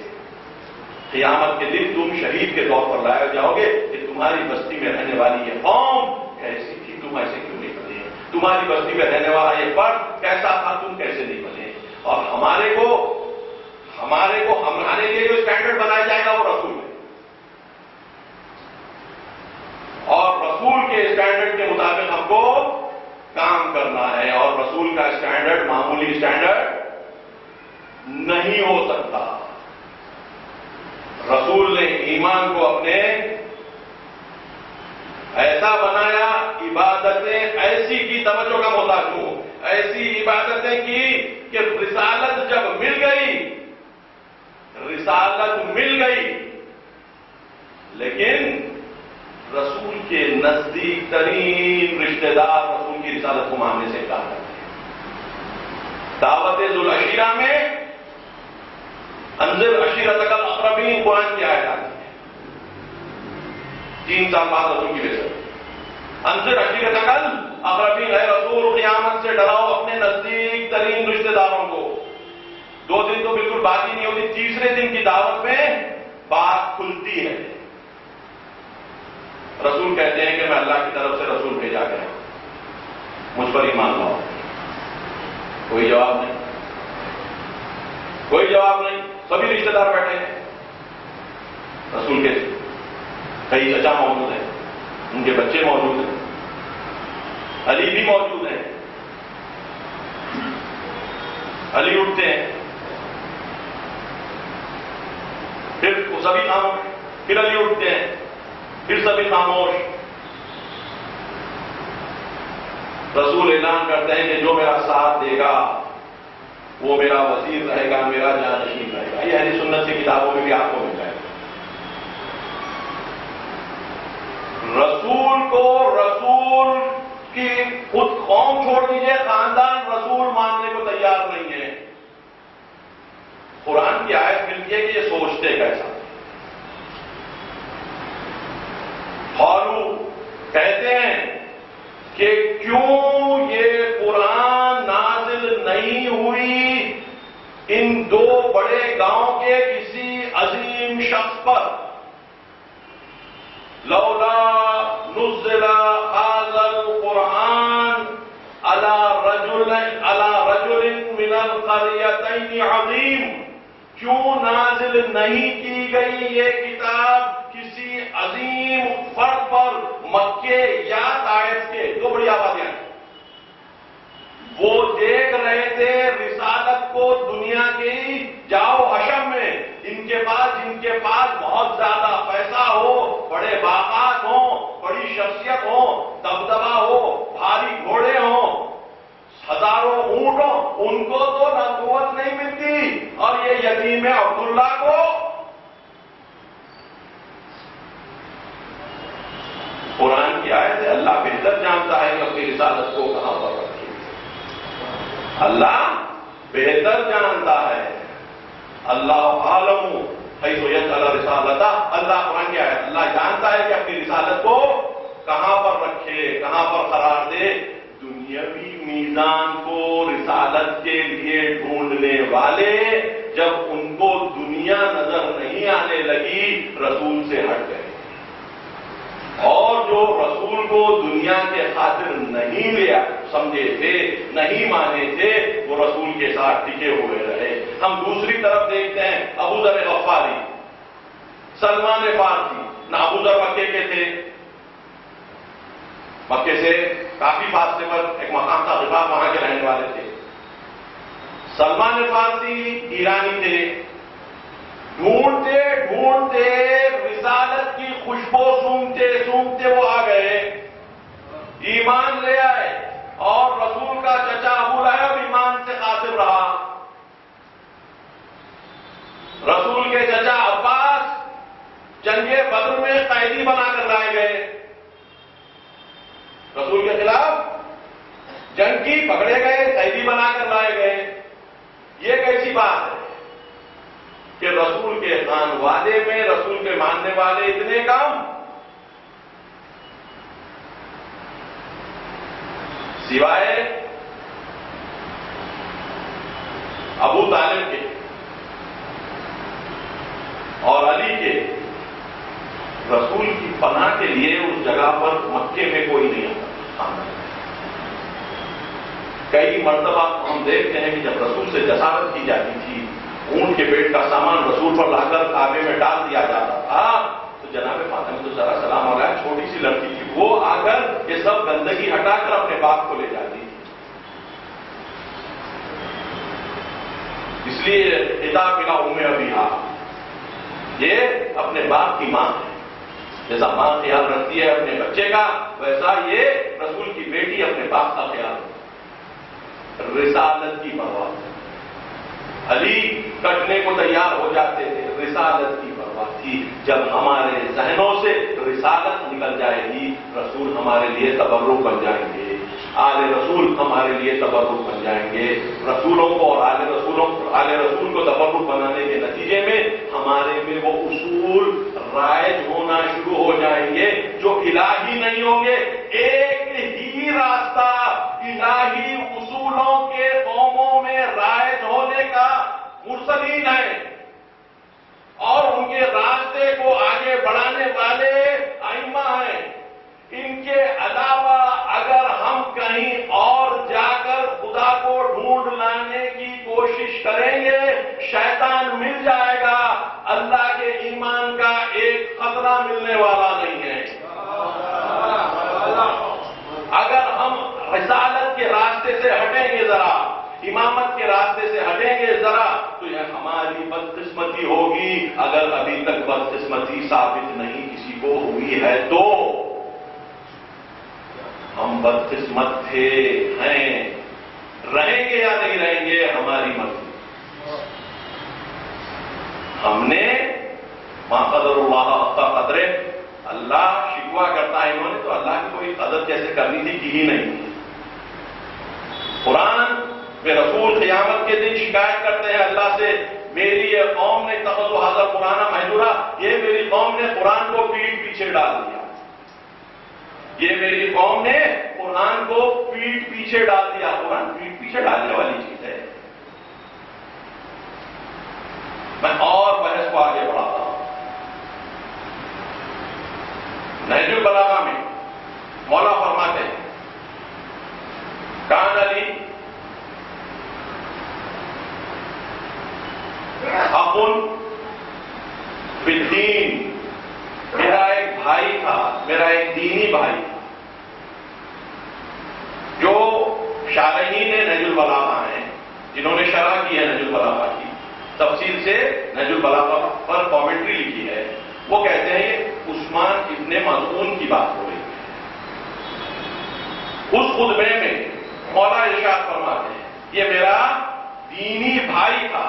قیامت کے دن تم شہید کے طور پر لائے جاؤ گے کہ تمہاری بستی میں رہنے والی یہ قوم کیسی تھی, تم ایسے کیوں نہیں بنے. تمہاری بستی میں رہنے والا یہ فرد کیسا تھا, تم کیسے نہیں بنے. اور ہمارے کو ہمارے لیے جو اسٹینڈرڈ بنایا جائے گا وہ رسول ہے, اور رسول کے اسٹینڈرڈ کے مطابق ہم کو کام کرنا ہے. اور رسول کا اسٹینڈرڈ معمولی اسٹینڈرڈ نہیں ہو سکتا. رسول نے ایمان کو اپنے ایسا بنایا, عبادتیں ایسی کی, توجہ کا محتاج ہوں, ایسی عبادتیں کی کہ رسالت جب مل گئی لیکن رسول کے نزدیک ترین رشتہ دار رسول کی رسالت کو ماننے سے انکار کرتے ہیں. دعوت ذوالعشیرہ میں انذر عشیرتک الاقربین قرآن کی آیت آتی ہے 3 سال بعد رسول کی وجہ. انذر عشیرتک الاقربین, اے رسول قیامت سے ڈراؤ اپنے نزدیک ترین رشتہ داروں کو. 2 دن تو بالکل بات ہی نہیں ہوتی, تیسرے دن کی دعوت میں بات کھلتی ہے. رسول کہتے ہیں کہ میں اللہ کی طرف سے رسول بھیجا گیا, مجھ پر ایمان لاؤ. کوئی جواب نہیں, کوئی جواب نہیں. سبھی رشتہ دار بیٹھے ہیں, رسول کے کئی چچا موجود ہیں, ان کے بچے موجود ہیں, علی بھی موجود ہیں. علی اٹھتے ہیں, پھر سبھی خاموش, پھر علی اٹھتے ہیں, پھر سبھی خاموش. رسول اعلان کرتے ہیں کہ جو میرا ساتھ دے گا وہ میرا وزیر رہے گا, میرا جانشین رہے گا. یہ اہل سنت کی کتابوں میں بھی آپ کو مل جائے گا. رسول کو, رسول کی خود قوم چھوڑ دیجیے, خاندان رسول ماننے کو تیار نہیں ہے. قرآن کی آیت ملتی ہے کہ یہ سوچتے کیسا. قالو کہتے ہیں کہ کیوں یہ قرآن نازل نہیں ہوئی ان 2 بڑے گاؤں کے کسی عظیم شخص پر. لولا نزل هذا القرآن على رجل من القريتين عظيم. کیوں نازل نہیں کی گئی یہ کتاب کسی عظیم فرد پر, مکے یا طائف کے 2 بڑی آبادیاں. وہ دیکھ رہے تھے رسالت کو دنیا کی, جاؤ حشم میں, جن کے پاس بہت زیادہ پیسہ ہو, بڑے باغات ہوں, بڑی شخصیت ہو, دبدبا ہو, بھاری گھوڑے ہوں, ہزاروں اونٹ ہوں, ان کو تو نبوت نہیں ملتی, اور یہ یتیم عبداللہ کو قرآن کی آیت ہے. اللہ بہتر جانتا ہے کہ اپنی رسالت کو کہاں پر رکھے. اللہ بہتر جانتا ہے. اللہ عالم حیث یجعل رسالتہ. اللہ قرآن کی آیت, اللہ جانتا ہے کہ اپنی رسالت کو کہاں پر رکھے, کہاں پر قرار دے. دنیاوی میزان کو رسالت کے لیے ڈھونڈنے والے جب ان کو دنیا نظر نہیں آنے لگی رسول سے ہٹ گئے, اور جو رسول کو دنیا کے خاطر نہیں لیا سمجھے تھے, نہیں مانے تھے, وہ رسول کے ساتھ ٹکے ہوئے رہے. ہم دوسری طرف دیکھتے ہیں ابو ذر غفاری, سلمان فارسی. نہ ابو ذر مکے کے تھے, مکے سے کافی فاصلے پر ایک مقام تھا غفار, وہاں کے رہنے والے تھے. سلمان فارسی ایرانی تھے, ڈھونڈتے ڈھونڈتے رسالت کی خوشبو سونگتے سونگتے وہ آ گئے، ایمان لے آئے، اور رسول کا چچا ابو لہب ایمان سے قاصر رہا۔ رسول کے چچا عباس جنگ بدر میں قیدی بنا کر لائے گئے، رسول کے خلاف جنگ کی پکڑے گئے، قیدی بنا کر لائے گئے۔ یہ کیسی بات ہے کہ رسول کے خانوادے میں رسول کے ماننے والے اتنے کم، سوائے ابو طالب کے اور علی کے، رسول کی پناہ کے لیے اس جگہ پر مکے میں کوئی نہیں آتا۔ کئی مرتبہ ہم دیکھتے ہیں کہ جب رسول سے جسارت کی جاتی تھی، اونٹ کے پیٹ کا سامان رسول پر لا کر کعبے میں ڈال دیا جاتا تھا، تو جناب فاطمہ تو ذرا سلام علیہ چھوٹی سی لڑکی تھی، وہ آ کر یہ سب گندگی ہٹا کر اپنے باپ کو لے جاتی تھی۔ اس لیے خطاب ملا ام ابیہا، یہ اپنے باپ کی ماں ہے۔ جیسا ماں خیال رکھتی ہے اپنے بچے کا، ویسا یہ رسول کی بیٹی اپنے باپ کا خیال رکھتی ہے۔ رسالت کی پرواہ، علی کٹنے کو تیار ہو جاتے تھے، رسالت کی پرواہ تھی۔ جب ہمارے ذہنوں سے رسالت نکل جائے گی، رسول ہمارے لیے تبرک بن جائیں گے، آل رسول ہمارے لیے تبرک بن جائیں گے۔ رسولوں کو اور آل رسول کو تبرک بنانے کے نتیجے میں ہمارے میں وہ اصول رائج ہونا شروع ہو جائیں گے جو الہی نہیں ہوں گے۔ ایک ہی راستہ الہی اصولوں کے قوموں میں رائج ہونے کا مرسلین ہے، اور ان کے راستے کو آگے بڑھانے والے ائمہ ہیں۔ ان کے علاوہ اگر ہم کہیں اور جا کر خدا کو ڈھونڈ لانے کی کوشش کریں گے، شیطان مل جائے گا، اللہ کے ایمان کا ایک خطرہ ملنے والا نہیں ہے۔ اگر ہم رسالت کے راستے سے ہٹیں گے ذرا، امامت کے راستے سے ہٹیں گے ذرا، تو یہ ہماری بدقسمتی ہوگی۔ اگر ابھی تک بدقسمتی ثابت نہیں کسی کو ہوئی ہے تو ہم بدقسمت تھے، ہیں، رہیں گے یا نہیں رہیں گے ہماری مرضی۔ ہم نے ما قدر اللہ حق قدرہ، اللہ شکوہ کرتا ہے انہوں نے تو اللہ کی کوئی قدر کیسے کرنی تھی کی ہی نہیں۔ قرآن میں رسول قیامت کے دن شکایت کرتے ہیں اللہ سے، میری یہ قوم نے اتخذوا ھذا القرآن مہجورا، یہ میری قوم نے قرآن کو پیٹھ پیچھے ڈال دیا، یہ میری قوم نے قرآن کو پیٹھ پیچھے ڈال دیا۔ قرآن پیٹھ پیچھے ڈالنے والی چیز ہے۔ میں اور بحث کو آگے بڑھاتا ہوں۔ نہج البلاغہ میں مولا فرماتے ہیں، کان علی اخن فی الدین، میرا ایک بھائی تھا، میرا ایک دینی بھائی تھا، جو شارحین نہج البلاغہ ہیں، جنہوں نے شرح کی ہے نہج البلاغہ کی، تفصیل سے نہج البلاغہ پر کامنٹری لکھی ہے، وہ کہتے ہیں عثمان ابن مظعون کی بات ہو رہی ہے۔ اس خطبے میں مولا ارشاد فرماتے ہیں، یہ میرا دینی بھائی تھا۔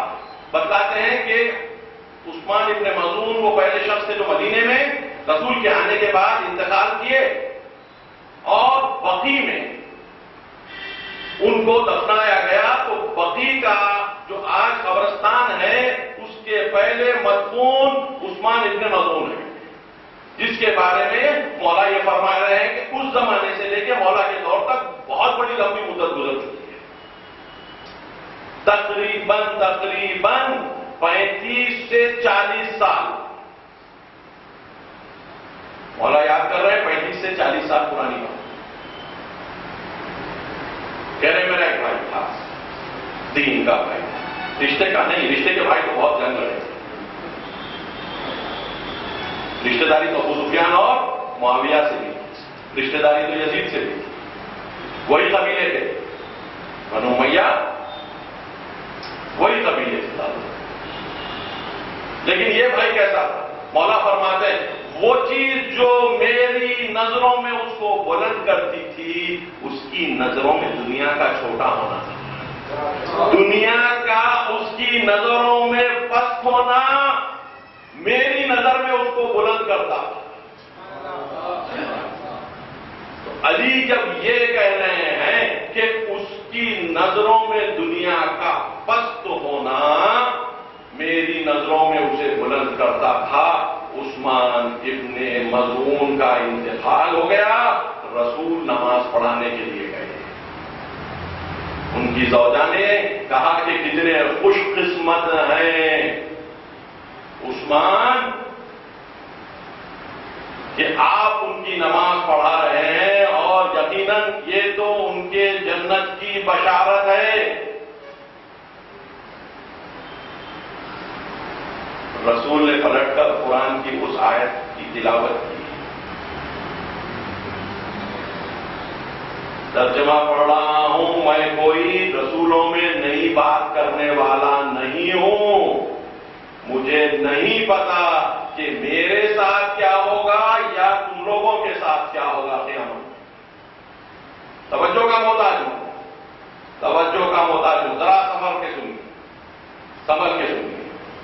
بتاتے ہیں کہ عثمان ابن مظعون وہ پہلے شخص تھے جو مدینے میں رسول کے آنے کے بعد انتقال کیے، اور بقیع میں ان کو دفنایا گیا۔ تو بقیع کا جو آج قبرستان ہے اس کے پہلے مدفون عثمان ابن مظعون ہے، جس کے بارے میں مولا یہ فرما رہے ہیں کہ اس زمانے سے لے کے مولا کے دور تک بہت بڑی لمبی مدت گزر چکی ہے، تقریباً 35 سے 40 سال۔ مولا یاد کر رہے ہیں 35 سے 40 سال پرانی بات۔ کہہ رہے میرا ایک بھائی تھا، دین کا بھائی تھا، رشتے کا نہیں، رشتے کے بھائی تو بہت جنگ لڑے، رشتے داری تو ابو سفیان اور معاویہ سے بھی، رشتے داری تو یزید سے بھی، وہی قبیلے تھے، بنو امیہ وہی قبیلے سے تعلق۔ لیکن یہ بھائی کیسا تھا؟ مولا فرماتے ہیں وہ چیز جو میری نظروں میں اس کو بلند کرتی تھی، اس کی نظروں میں دنیا کا چھوٹا ہونا تھا، دنیا کا اس کی نظروں میں پست ہونا میری نظر میں اس کو بلند کرتا تھا۔ علی جب یہ کہہ رہے ہیں کہ اس کی نظروں میں دنیا کا پست ہونا میری نظروں میں اسے بلند کرتا تھا، عثمان ابن مظعون کا انتقال ہو گیا، رسول نماز پڑھانے کے لیے گئے۔ ان کی زوجہ نے کہا کہ کتنے خوش قسمت ہیں عثمان کہ آپ ان کی نماز پڑھا رہے ہیں، اور یقیناً یہ تو ان کے جنت کی بشارت ہے۔ رسول نے پلٹ کر قرآن کی اس آیت کی تلاوت کی، ترجمہ پڑھ رہا ہوں، میں کوئی رسولوں میں نئی بات کرنے والا نہیں ہوں، مجھے نہیں پتا کہ میرے ساتھ کیا ہوگا یا تم لوگوں کے ساتھ کیا ہوگا قیامت۔ توجہ کا محتاج ہوں، توجہ کا محتاج ہوں، ذرا سنبھل کے سنیے، سنبھل کے سنیے،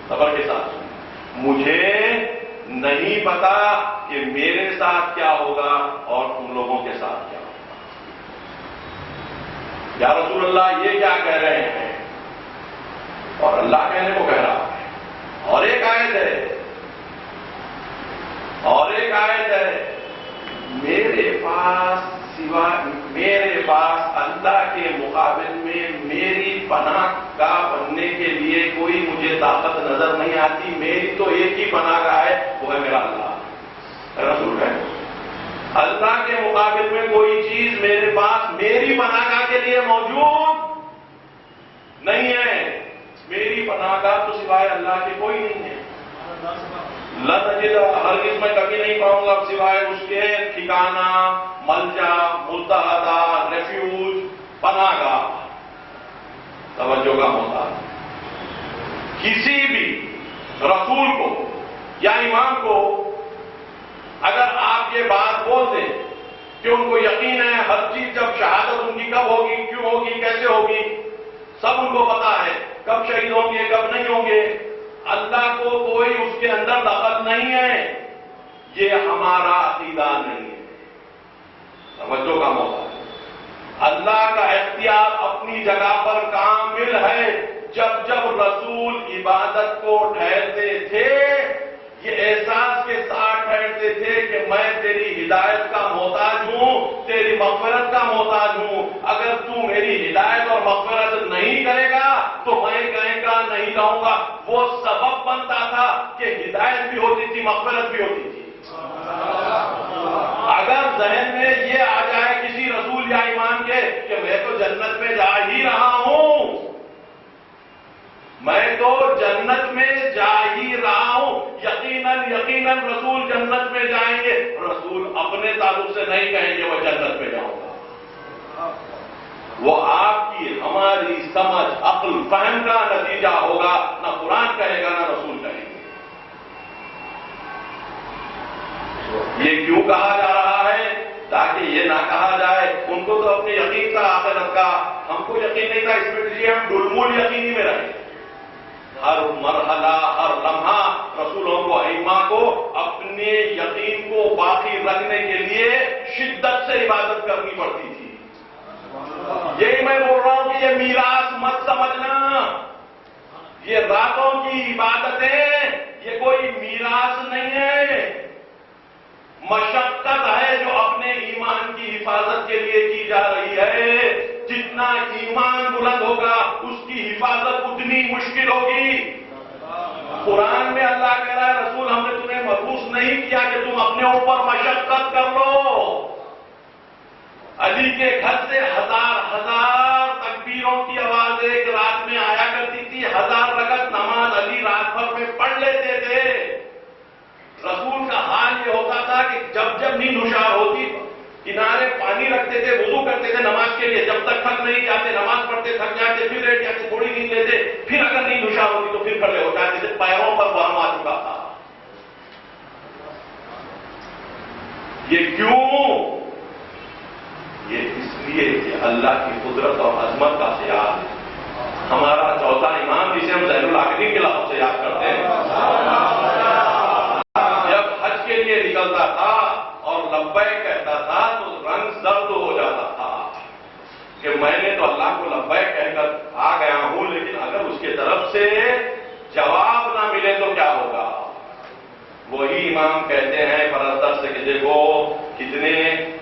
صبر کے ساتھ سنیے۔ مجھے نہیں پتا کہ میرے ساتھ کیا ہوگا اور تم لوگوں کے ساتھ کیا ہوگا۔ یا رسول اللہ یہ کیا کہہ رہے ہیں؟ اور اللہ کہنے کو کہہ رہا ہے۔ اور ایک آیت ہے، اور ایک آیت ہے، میرے پاس اللہ کے مقابل میں میری پناہ گاہ بننے کے لیے کوئی مجھے طاقت نظر نہیں آتی، میری تو ایک ہی پناہ گاہ ہے، وہ ہے میرا اللہ۔ رسول ہے اللہ کے مقابل میں کوئی چیز میرے پاس میری پناہ گاہ کے لیے موجود نہیں ہے، میری پناہ گاہ تو سوائے اللہ کے کوئی نہیں ہے۔ لَتَجِدَ ہرگز میں کبھی نہیں پاؤں گا سوائے اس کے ٹھکانہ، ملجا، ملتحدہ، ریفیوج، پناہ گاہ۔ توجہ کا محتاج کسی بھی رسول کو یا امام کو اگر آپ یہ بات بول دیں کہ ان کو یقین ہے ہر چیز، جب شہادت ان کی کب ہوگی، کیوں ہوگی، کیسے ہوگی، سب ان کو پتا ہے، کب شہید ہوں گے، کب نہیں ہوں گے، اللہ کو کوئی اس کے اندر دخل نہیں ہے، یہ ہمارا عقیدہ نہیں ہے۔ توجہ کا موقع ہے۔ اللہ کا اختیار اپنی جگہ پر کامل ہے۔ جب جب رسول عبادت کو ٹھہرتے تھے، یہ احساس کے ساتھ ٹھہرتے تھے کہ میں تیری ہدایت کا محتاج ہوں، تیری مغفرت کا محتاج ہوں، اگر تو میری ہدایت اور مغفرت نہیں کرے گا تو میں کہیں گا نہیں رہوں گا۔ وہ سبب بنتا تھا کہ ہدایت بھی ہوتی تھی، مغفرت بھی ہوتی تھی۔ اگر ذہن میں یہ آ جائے کسی رسول یا امام کے کہ میں تو جنت میں جا ہی رہا ہوں، میں تو جنت میں جا ہی رہا ہوں، یقیناً رسول جنت میں جائیں گے، رسول اپنے تعلق سے نہیں کہیں گے وہ جنت میں جاؤں گا، وہ آپ کی ہماری سمجھ، عقل، فہم کا نتیجہ ہوگا، نہ قرآن کہے گا نہ رسول کہے گا۔ یہ کیوں کہا جا رہا ہے؟ تاکہ یہ نہ کہا جائے ان کو تو اپنے یقین کا آخرت کا، ہم کو یقین نہیں تھا، اس میں ہم ڈلمول یقینی میں رہے۔ ہر مرحلہ، ہر لمحہ رسولوں کو، ائمہ کو اپنے یقین کو باقی رکھنے کے لیے شدت سے عبادت کرنی پڑتی تھی۔ یہی میں بول رہا ہوں کہ یہ میراث مت سمجھنا، یہ راتوں کی عبادتیں یہ کوئی میراث نہیں ہے، مشقت ہے جو اپنے ایمان کی حفاظت کے لیے کی جا رہی ہے۔ جتنا ایمان بلند ہوگا اس کی حفاظت اتنی مشکل ہوگی۔ قرآن میں اللہ کہہ رہا ہے رسول ہم نے تمہیں مبعوث نہیں کیا کہ تم اپنے اوپر مشقت کر لو۔ علی کے گھر سے ہزار تکبیروں کی آواز ایک رات میں آیا کرتی تھی، 1000 رکعت نماز علی رات بھر میں پڑھ لیتے تھے۔ رسول کا حال یہ ہوتا تھا کہ جب نیند ہوشیار ہوتی کنارے پانی رکھتے تھے، وضو کرتے تھے نماز کے لیے، جب تک تھک نہیں جاتے نماز پڑھتے، تھک جاتے پھر لیٹ جاتے، تھوڑی نیند لیتے، پھر اگر نیند ہوشیار ہوتی تو پھر کھڑے ہو جاتے تھے، پیروں پر وہم آ چکا تھا۔ یہ کیوں؟ یہ اس لیے کہ اللہ کی قدرت اور عظمت کا خیال ہے۔ ہمارا چوتھا امام جسے ہم زین العابدین کے لفظ سے یاد کرتے ہیں، جب حج کے لیے نکلتا تھا اور لبیک کہتا تھا تو رنگ زرد ہو جاتا تھا کہ میں نے تو اللہ کو لبیک کہہ کر آ گیا ہوں، لیکن اگر اس کی طرف سے جواب نہ ملے تو کیا ہوگا؟ وہی امام کہتے ہیں فرض سے کہ دیکھو کتنے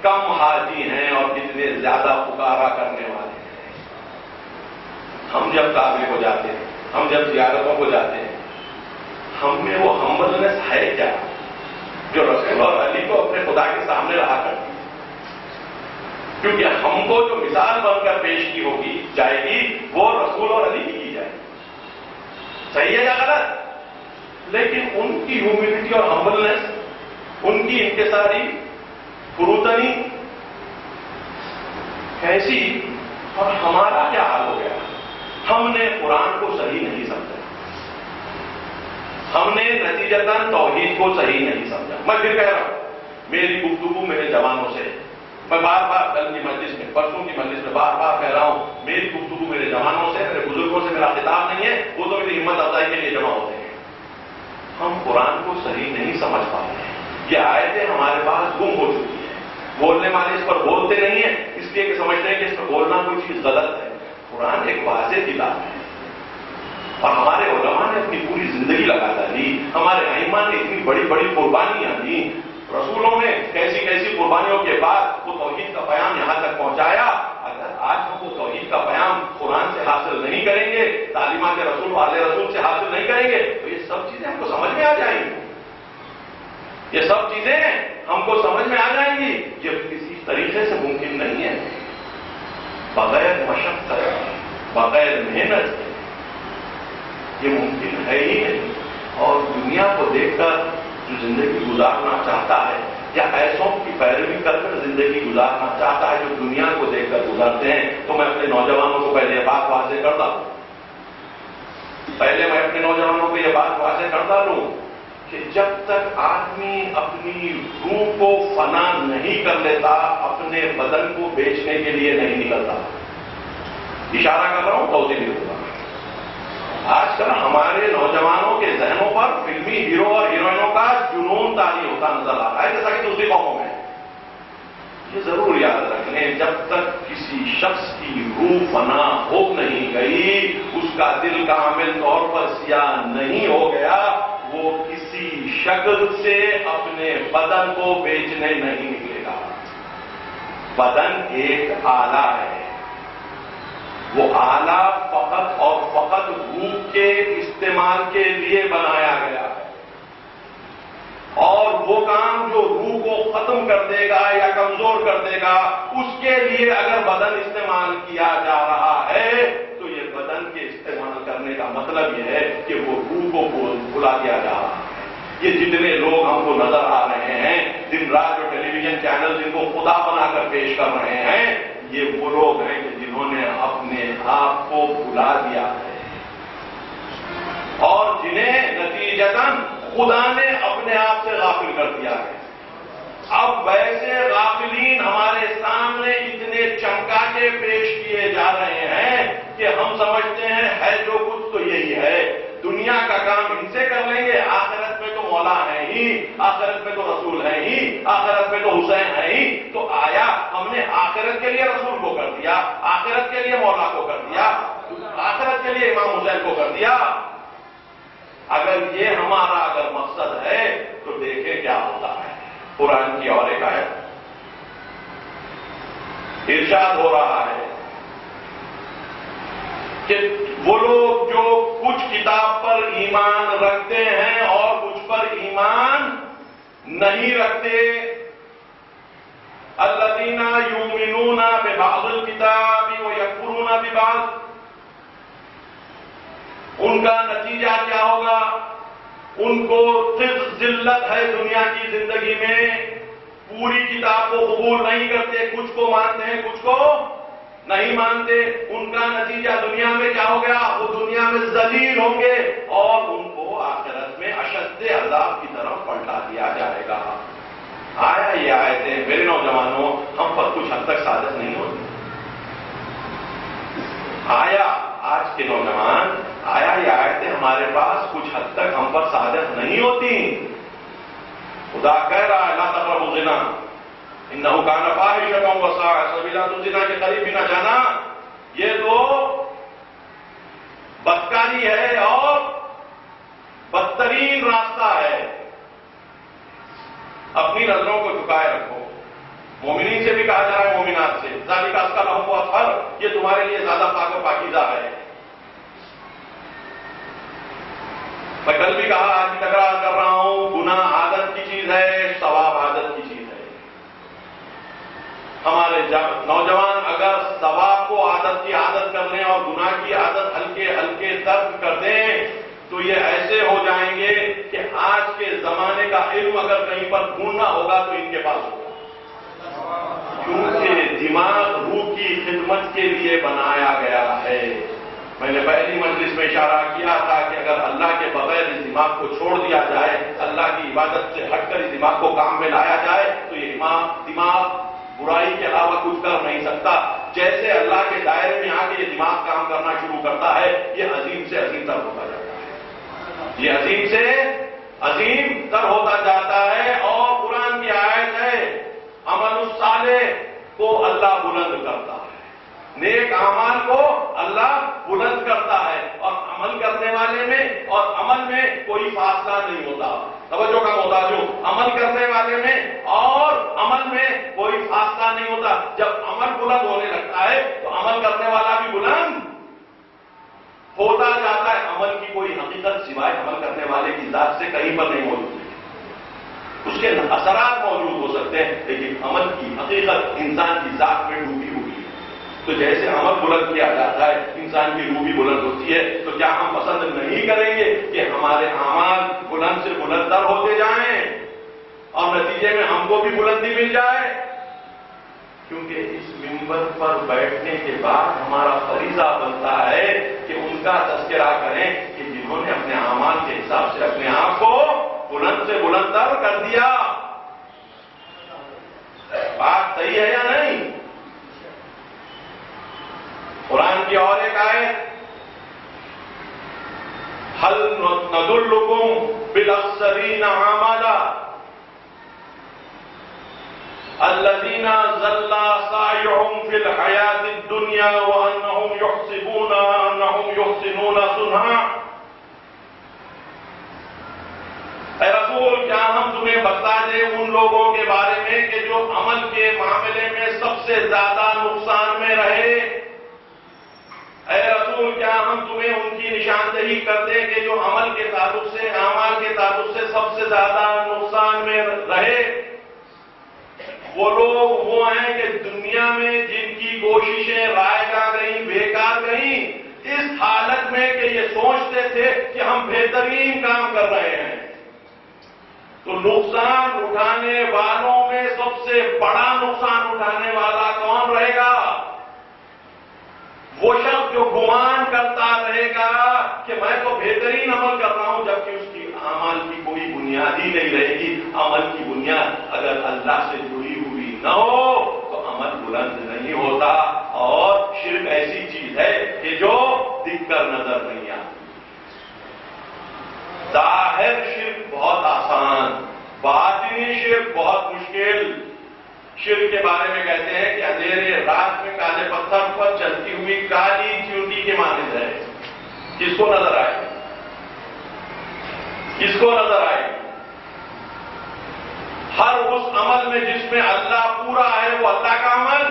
کم حاجی ہیں اور کتنے زیادہ پکارا کرنے والے ہیں۔ ہم جب کعبے کو جاتے ہیں، ہم جب زیارتوں کو جاتے ہیں، ہم میں وہ ہمبلنس ہے کیا جو رسول اور علی کو اپنے خدا کے سامنے رہا کرتی ہے؟ کیونکہ ہم کو جو مثال بن کر پیش کی ہوگی جائے گی وہ رسول اور علی کی جائے گی، صحیح ہے یا غلط؟ لیکن ان کی ہیوملٹی اور ہمبلنس، ان کی انکساری، فروتنی کیسی، اور ہمارا کیا حال ہو گیا؟ ہم نے قرآن کو صحیح نہیں سمجھا، ہم نے نتیجتاً توحید کو صحیح نہیں سمجھا۔ میں پھر کہہ رہا ہوں، میری گفتگو میرے جوانوں سے، میں بار بار کل کی مجلس میں، پرسوں کی مجلس میں بار بار کہہ رہا ہوں، میری گفتگو میرے جوانوں سے، میرے بزرگوں سے میرا خطاب نہیں ہے، وہ تو میری ہمت افزائی کے لیے جمع ہوتے ہیں۔ ہم قرآن کو صحیح نہیں سمجھ پا رہے ہیں، یہ آیتیں ہمارے پاس گم ہو چکی ہیں، بولنے والے اس پر بولتے نہیں ہیں اس لیے کہ سمجھتے ہیں کہ اس پر بولنا کوئی چیز غلط ہے۔ قرآن ایک واضح کتاب ہے اور ہمارے علماء نے اپنی پوری زندگی لگا دی، ہمارے ائمہ نے اتنی بڑی بڑی قربانیاں دی، رسولوں نے کیسی کیسی قربانیوں کے بعد وہ توحید کا پیام یہاں تک پہنچایا۔ اگر آج ہم وہ توحید کا پیام قرآن سے حاصل نہیں کریں گے، تعلیمات رسول والے رسول سے حاصل نہیں کریں گے تو یہ سب چیزیں ہم کو سمجھ میں آ جائیں گی، یہ سب چیزیں ہم کو سمجھ میں آ جائیں گی۔ یہ کسی طریقے سے ممکن نہیں ہے، بغیر مشقت، بغیر محنت یہ ممکن ہے ہی نہیں۔ اور دنیا کو دیکھ کر جو زندگی گزارنا چاہتا ہے یا ایسوں کی پیروی کر کر زندگی گزارنا چاہتا ہے جو دنیا کو دیکھ کر گزارتے ہیں، تو میں اپنے نوجوانوں کو پہلے یہ بات واضح کرتا ہوں، پہلے میں اپنے نوجوانوں کو یہ بات واضح کرتا ہوں کہ جب تک آدمی اپنی روح کو فنا نہیں کر لیتا، اپنے بدن کو بیچنے کے لیے نہیں نکلتا۔ اشارہ کر رہا ہوں، توضیح بھی ہوگا۔ آج کل ہمارے نوجوانوں کے ذہنوں پر فلمی ہیرو اور ہیروئنوں کا جنون طاری ہوتا نظر آتا ہے، جیسا کہ دوسری قوموں میں۔ یہ ضرور یاد رکھ لیں، جب تک کسی شخص کی روح فنا ہو نہیں گئی، اس کا دل کامل طور پر سیاہ نہیں ہو گیا، وہ کسی شکل سے اپنے بدن کو بیچنے نہیں نکلے گا۔ بدن ایک آلہ ہے، وہ آلہ فقط اور فقط روح کے استعمال کے لیے بنایا گیا ہے، اور وہ کام جو روح کو ختم کر دے گا یا کمزور کر دے گا، اس کے لیے اگر بدن استعمال کیا جا رہا ہے تو یہ بدن کے استعمال کرنے کا مطلب یہ ہے کہ وہ روح کو بھلا دیا جا رہا ہے۔ یہ جتنے لوگ ہم کو نظر آ رہے ہیں دن رات جو ٹیلی ویژن چینل جن کو خدا بنا کر پیش کر رہے ہیں، یہ وہ لوگ ہیں کہ جنہوں نے اپنے آپ کو بھلا دیا ہے اور جنہیں نتیجتاً خدا نے اپنے آپ سے غافل کر دیا ہے۔ اب ویسے غافلین ہمارے سامنے اتنے چمکا کے پیش کیے جا رہے ہیں کہ ہم سمجھتے ہیں ہے جو کچھ تو یہی ہے، دنیا کا کام ان سے کر لیں گے، آخرت میں تو مولا ہے ہی، آخرت میں تو رسول ہے ہی، آخرت میں تو حسین ہے ہی۔ تو آیا ہم نے آخرت کے لیے رسول کو کر دیا، آخرت کے لیے مولا کو کر دیا، آخرت کے لیے امام حسین کو کر دیا؟ اگر یہ ہمارا اگر مقصد ہے تو دیکھیں کیا ہوتا ہے۔ قرآن کی اور ایک آیت ارشاد ہو رہا ہے کہ وہ لوگ جو کچھ کتاب پر ایمان رکھتے ہیں اور کچھ پر ایمان نہیں رکھتے، الذین یؤمنون ببعض الکتاب ویکفرون ببعض، ان کا نتیجہ کیا ہوگا؟ ان کو ذلت ہے دنیا کی زندگی میں، پوری کتاب کو قبول نہیں کرتے، کچھ کو مانتے ہیں کچھ کو نہیں مانتے، ان کا نتیجہ دنیا میں کیا ہو گیا؟ وہ دنیا میں ذلیل ہوں گے اور ان کو آخرت میں اشد عذاب کی طرف پلٹا دیا جائے گا۔ آیا یہ آیتیں میرے نوجوانوں ہم پر کچھ حد تک صادق نہیں ہوتی؟ آیا آج کے نوجوان، آیا یہ آیتیں ہمارے پاس کچھ حد تک ہم پر صادق نہیں ہوتی؟ خدا کہہ رہا ہے لا تقربوا الزنا انہ کان فاحشۃ وساء سبیلا، تم زنا کے قریب بھی نہ جانا، یہ تو بدکاری ہے اور بدترین راستہ ہے۔ اپنی نظروں کو جھکائے رکھو۔ مومنین سے بھی کہا جا رہا ہے، مومنات سے، ذالک ازکی لہم واطہر، یہ تمہارے لیے زیادہ پاک و پاکیزہ ہے۔ میں کل بھی کہا، آج بھی تکرار کر رہا ہوں، گناہ عادت کی چیز ہے، ثواب عادت کی چیز ہے۔ ہمارے نوجوان اگر ثواب کو عادت کی عادت کر لیں اور گناہ کی عادت ہلکے ہلکے ترک کر دیں تو یہ ایسے ہو جائیں گے کہ آج کے زمانے کا علم اگر کہیں پر ڈھونڈنا ہوگا تو ان کے پاس ہوگا، کیونکہ دماغ روح کی خدمت کے لیے بنایا گیا ہے۔ میں نے پہلی مجلس میں اشارہ کیا تھا کہ اگر اللہ کے بغیر اس دماغ کو چھوڑ دیا جائے، اللہ کی عبادت سے ہٹ کر اس دماغ کو کام میں لایا جائے تو یہ دماغ برائی کے علاوہ کچھ کر نہیں سکتا۔ جیسے اللہ کے دائرے میں آ کے یہ دماغ کام کرنا شروع کرتا ہے، یہ عظیم سے عظیم تر ہوتا جاتا ہے، یہ عظیم سے عظیم تر ہوتا جاتا ہے۔ اور قرآن کی آیت ہے، عمل الصالح کو اللہ بلند کرتا ہے، نیک اعمال کو اللہ بلند کرتا ہے، اور عمل کرنے والے میں اور عمل میں کوئی فاصلہ نہیں ہوتا۔ توجہ کا محتاج ہوں، عمل کرنے والے میں اور عمل میں کوئی فاصلہ نہیں ہوتا۔ جب عمل بلند ہونے لگتا ہے تو عمل کرنے والا بھی بلند ہوتا جاتا ہے۔ عمل کی کوئی حقیقت سوائے عمل کرنے والے کی ذات سے کہیں پر نہیں موجود ہے، اس کے اثرات موجود ہو سکتے ہیں لیکن عمل کی حقیقت انسان کی ذات میں ڈوبی ہوئی ہے۔ تو جیسے عمل بلند کیا جاتا ہے، انسان کی روح بھی بلند ہوتی ہے۔ تو کیا ہم پسند نہیں کریں گے کہ ہمارے اعمال بلند سے بلند تر ہوتے جائیں اور نتیجے میں ہم کو بھی بلندی مل جائے؟ کیونکہ اس منبر پر بیٹھنے کے بعد ہمارا فریضہ بنتا ہے کہ ان کا تذکرہ کریں کہ جنہوں نے اپنے اعمال کے حساب سے اپنے آپ کو بلند سے بلند تر کر دیا۔ بات صحیح ہے یا نہیں؟ قرآن کی اور ایک آیت، هل ندلکم بالاخسرین اعمالا الذین ضل سعیهم فی الحیاۃ الدنیا وانہم یحسبون انہم یحسنون صنعا۔ اے رسول، کیا ہم تمہیں بتا دیں ان لوگوں کے بارے میں کہ جو عمل کے معاملے میں سب سے زیادہ نقصان میں رہے؟ اے رسول، کیا ہم تمہیں ان کی نشاندہی کر دیں کہ جو عمل کے تعلق سے، اعمال کے تعلق سے سب سے زیادہ نقصان میں رہے؟ وہ لوگ وہ ہیں کہ دنیا میں جن کی کوششیں رائے گاں گئیں، بیکار گئیں، اس حالت میں کہ یہ سوچتے تھے کہ ہم بہترین کام کر رہے ہیں۔ تو نقصان اٹھانے والوں میں سب سے بڑا نقصان اٹھانے والا کون رہے گا؟ وہ شخص جو گمان کرتا رہے گا کہ میں تو بہترین عمل کر رہا ہوں، جبکہ اس کی اعمال کی کوئی بنیاد ہی نہیں رہے گی۔ عمل کی بنیاد اگر اللہ سے جڑی ہوئی نہ ہو تو عمل بلند نہیں ہوتا۔ اور شرک ایسی چیز ہے کہ جو دکھ کر نظر نہیں آتی۔ ظاہر شرک بہت آسان، باطنی شرک بہت مشکل۔ شرک کے بارے میں کہتے ہیں کہ اندھیرے رات میں کالے پتھر پر چلتی ہوئی کالی چیونٹی کے مانند ہے۔ کس کو نظر آئے؟ کس کو نظر آئے؟ ہر اس عمل میں جس میں اللہ پورا ہے وہ اللہ کا عمل،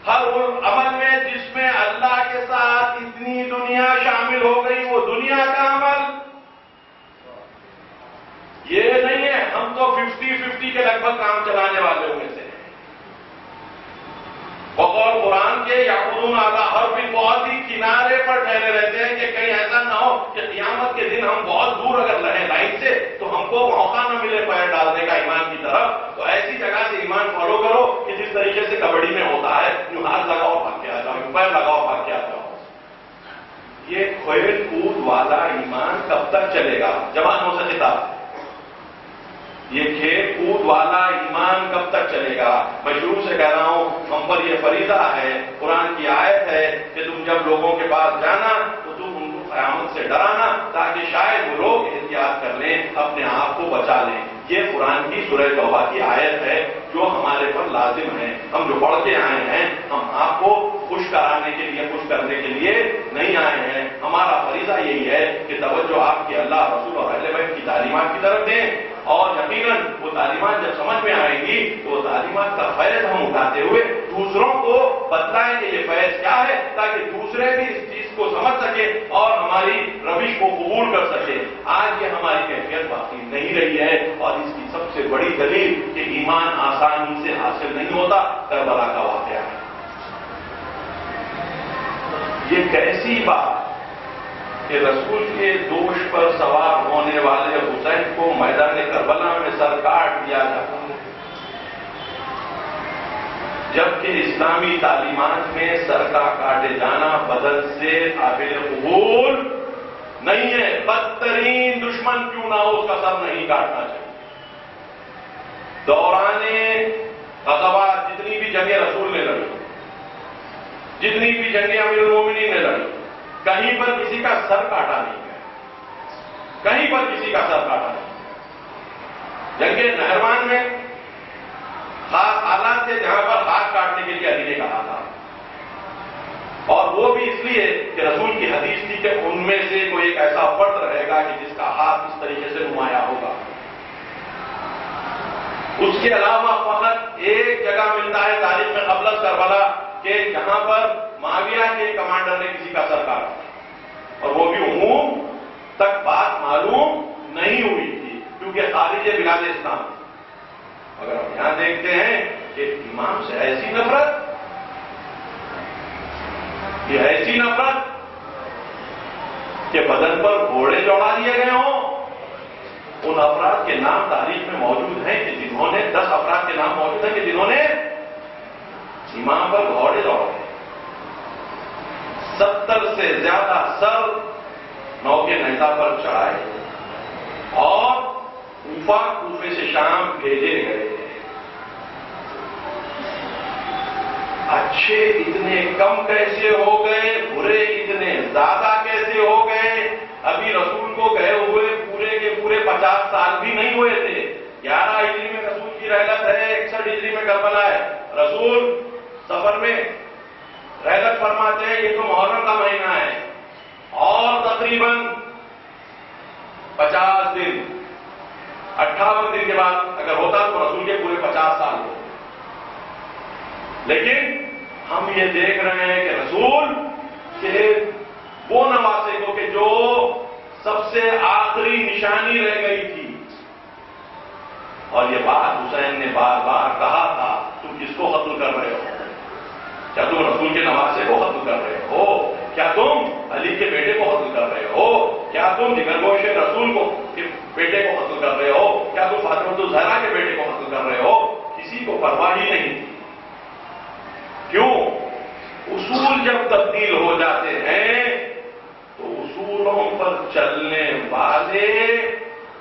ہر اس عمل میں جس میں اللہ کے ساتھ اتنی دنیا شامل ہو گئی وہ دنیا کا عمل۔ یہ نہیں ہے ہم تو 50-50 کے لگ بھگ کام چلانے والوں میں سے ہیں۔ بقول قرآن کے یعقوبون علی حرب، بہت ہی کنارے پر ٹھہرے رہتے ہیں کہ کہیں ایسا نہ ہو کہ قیامت کے دن ہم بہت دور اگر رہیں لائن سے تو ہم کو موقع نہ ملے پیر ڈالنے کا ایمان کی طرف، تو ایسی جگہ جس طریقے سے کبڈی میں ہوتا ہے، یوں ہاتھ لگاؤ بھاگ کے آ جاؤ، یوں پیر لگاؤ بھاگ کے آ جاؤ. یہ کھیل کود والا ایمان کب تک چلے گا؟ جوانوں سے خطاب. یہ کھیل کود والا ایمان کب تک چلے گا؟ میں شروع سے کہہ رہا ہوں، ہم پر یہ فریضہ ہے، قرآن کی آیت ہے کہ تم جب لوگوں کے پاس جانا تو تم ان کو قیامت سے ڈرانا تاکہ شاید وہ لوگ احتیاط کر لیں، اپنے آپ کو بچا لیں. یہ قرآن کی سورہ توبہ کی آیت ہے جو ہمارے پر لازم ہے. ہم جو پڑھ کے آئے ہیں، ہم آپ کو خوش کرانے کے لیے، خوش کرنے کے لیے نہیں آئے ہیں. ہمارا فریضہ یہی ہے کہ توجہ آپ کی اللہ، رسول اور اہل بیت کی تعلیمات کی طرف دیں، اور یقیناً وہ تعلیمات جب سمجھ میں آئیں گی تو وہ تعلیمات کا فیض ہم اٹھاتے ہوئے دوسروں کو بتلائیں کہ یہ فیض کیا ہے، تاکہ دوسرے بھی اس چیز کو سمجھ سکے اور ہماری روش کو قبول کر سکے. آج یہ ہماری کیفیت باقی نہیں رہی ہے، اور اس کی سب سے بڑی دلیل کہ ایمان آسانی سے حاصل نہیں ہوتا کربلا کا واقعہ ہے. یہ کیسی بات کہ رسول کے دوش پر سوار ہونے والے حسین کو میدان کربلا میں سر کاٹ دیا جاتا ہے، جبکہ اسلامی تعلیمات میں سر کا کاٹے جانا بدن سے قابل قبول نہیں ہے. بدترین دشمن کیوں نہ ہو، اس کا سر نہیں کاٹنا چاہیے. دوران غزوات جتنی بھی جنگیں رسول نے لڑی، جتنی بھی جنگیں امیر المومنین نے لڑی، کہیں پر کسی کا سر کاٹا نہیں ہے، کہیں پر کسی کا سر کاٹا نہیں. جنگ نہروان میں خاص حالات تھے جہاں پر ہاتھ کاٹنے کے لیے علی نے کہا تھا، اور وہ بھی اس لیے کہ رسول کی حدیث تھی کہ ان میں سے کوئی ایک ایسا فرد رہے گا کہ جس کا ہاتھ اس طریقے سے نمایاں ہوگا. اس کے علاوہ فقط ایک جگہ ملتا ہے تاریخ میں قبل از کربلا کہ جہاں پر معاویہ کے کمانڈر نے کسی کا سر کاٹا، اور وہ بھی عموم تک بات معلوم نہیں ہوئی تھی کیونکہ خارج بلاد اسلام. اگر ہم یہاں دیکھتے ہیں کہ امام سے ایسی نفرت، یہ ایسی نفرت کہ بدن پر گھوڑے چڑھا دیے گئے ہوں. ان افراد کے نام تاریخ میں موجود ہیں کہ جنہوں نے 10 افراد کے نام موجود ہیں کہ جنہوں نے امام پر گھوڑے دوڑے. 70 سے زیادہ سر نو کے نیزا پر چڑھائے اور کوفے سے شام بھیجے گئے. اچھے اتنے کم کیسے ہو گئے، برے اتنے زیادہ کیسے ہو گئے؟ ابھی رسول کو گئے ہوئے پورے کے پورے 50 سال بھی نہیں ہوئے تھے. 11 ہجری میں رسول کی رحلت ہے، 61 ہجری میں کربلا ہے. رسول سفر میں رحلت فرماتے ہیں، یہ تو محرم کا مہینہ ہے، اور تقریباً 50 دن 58 دن کے بعد اگر ہوتا تو رسول کے پورے 50 سال ہوتے. لیکن ہم یہ دیکھ رہے ہیں کہ رسول کے وہ نواسے کو کہ جو سب سے آخری نشانی رہ گئی تھی، اور یہ بات حسین نے بار بار کہا تھا، تم کس کو قتل کر رہے ہو؟ کیا تم رسول کے نواسے کو قتل کر رہے ہو؟ کیا تم علی کے بیٹے کو قتل کر رہے ہو؟ کیا تم جگرگوش رسول کو بیٹے کو قتل کر رہے ہو؟ کیا تم فاطمہ الزہرا کے بیٹے کو قتل کر رہے ہو؟ کسی کو پرواہ ہی نہیں تھی. کیوں؟ اصول جب تبدیل ہو جاتے ہیں تو اصولوں پر چلنے والے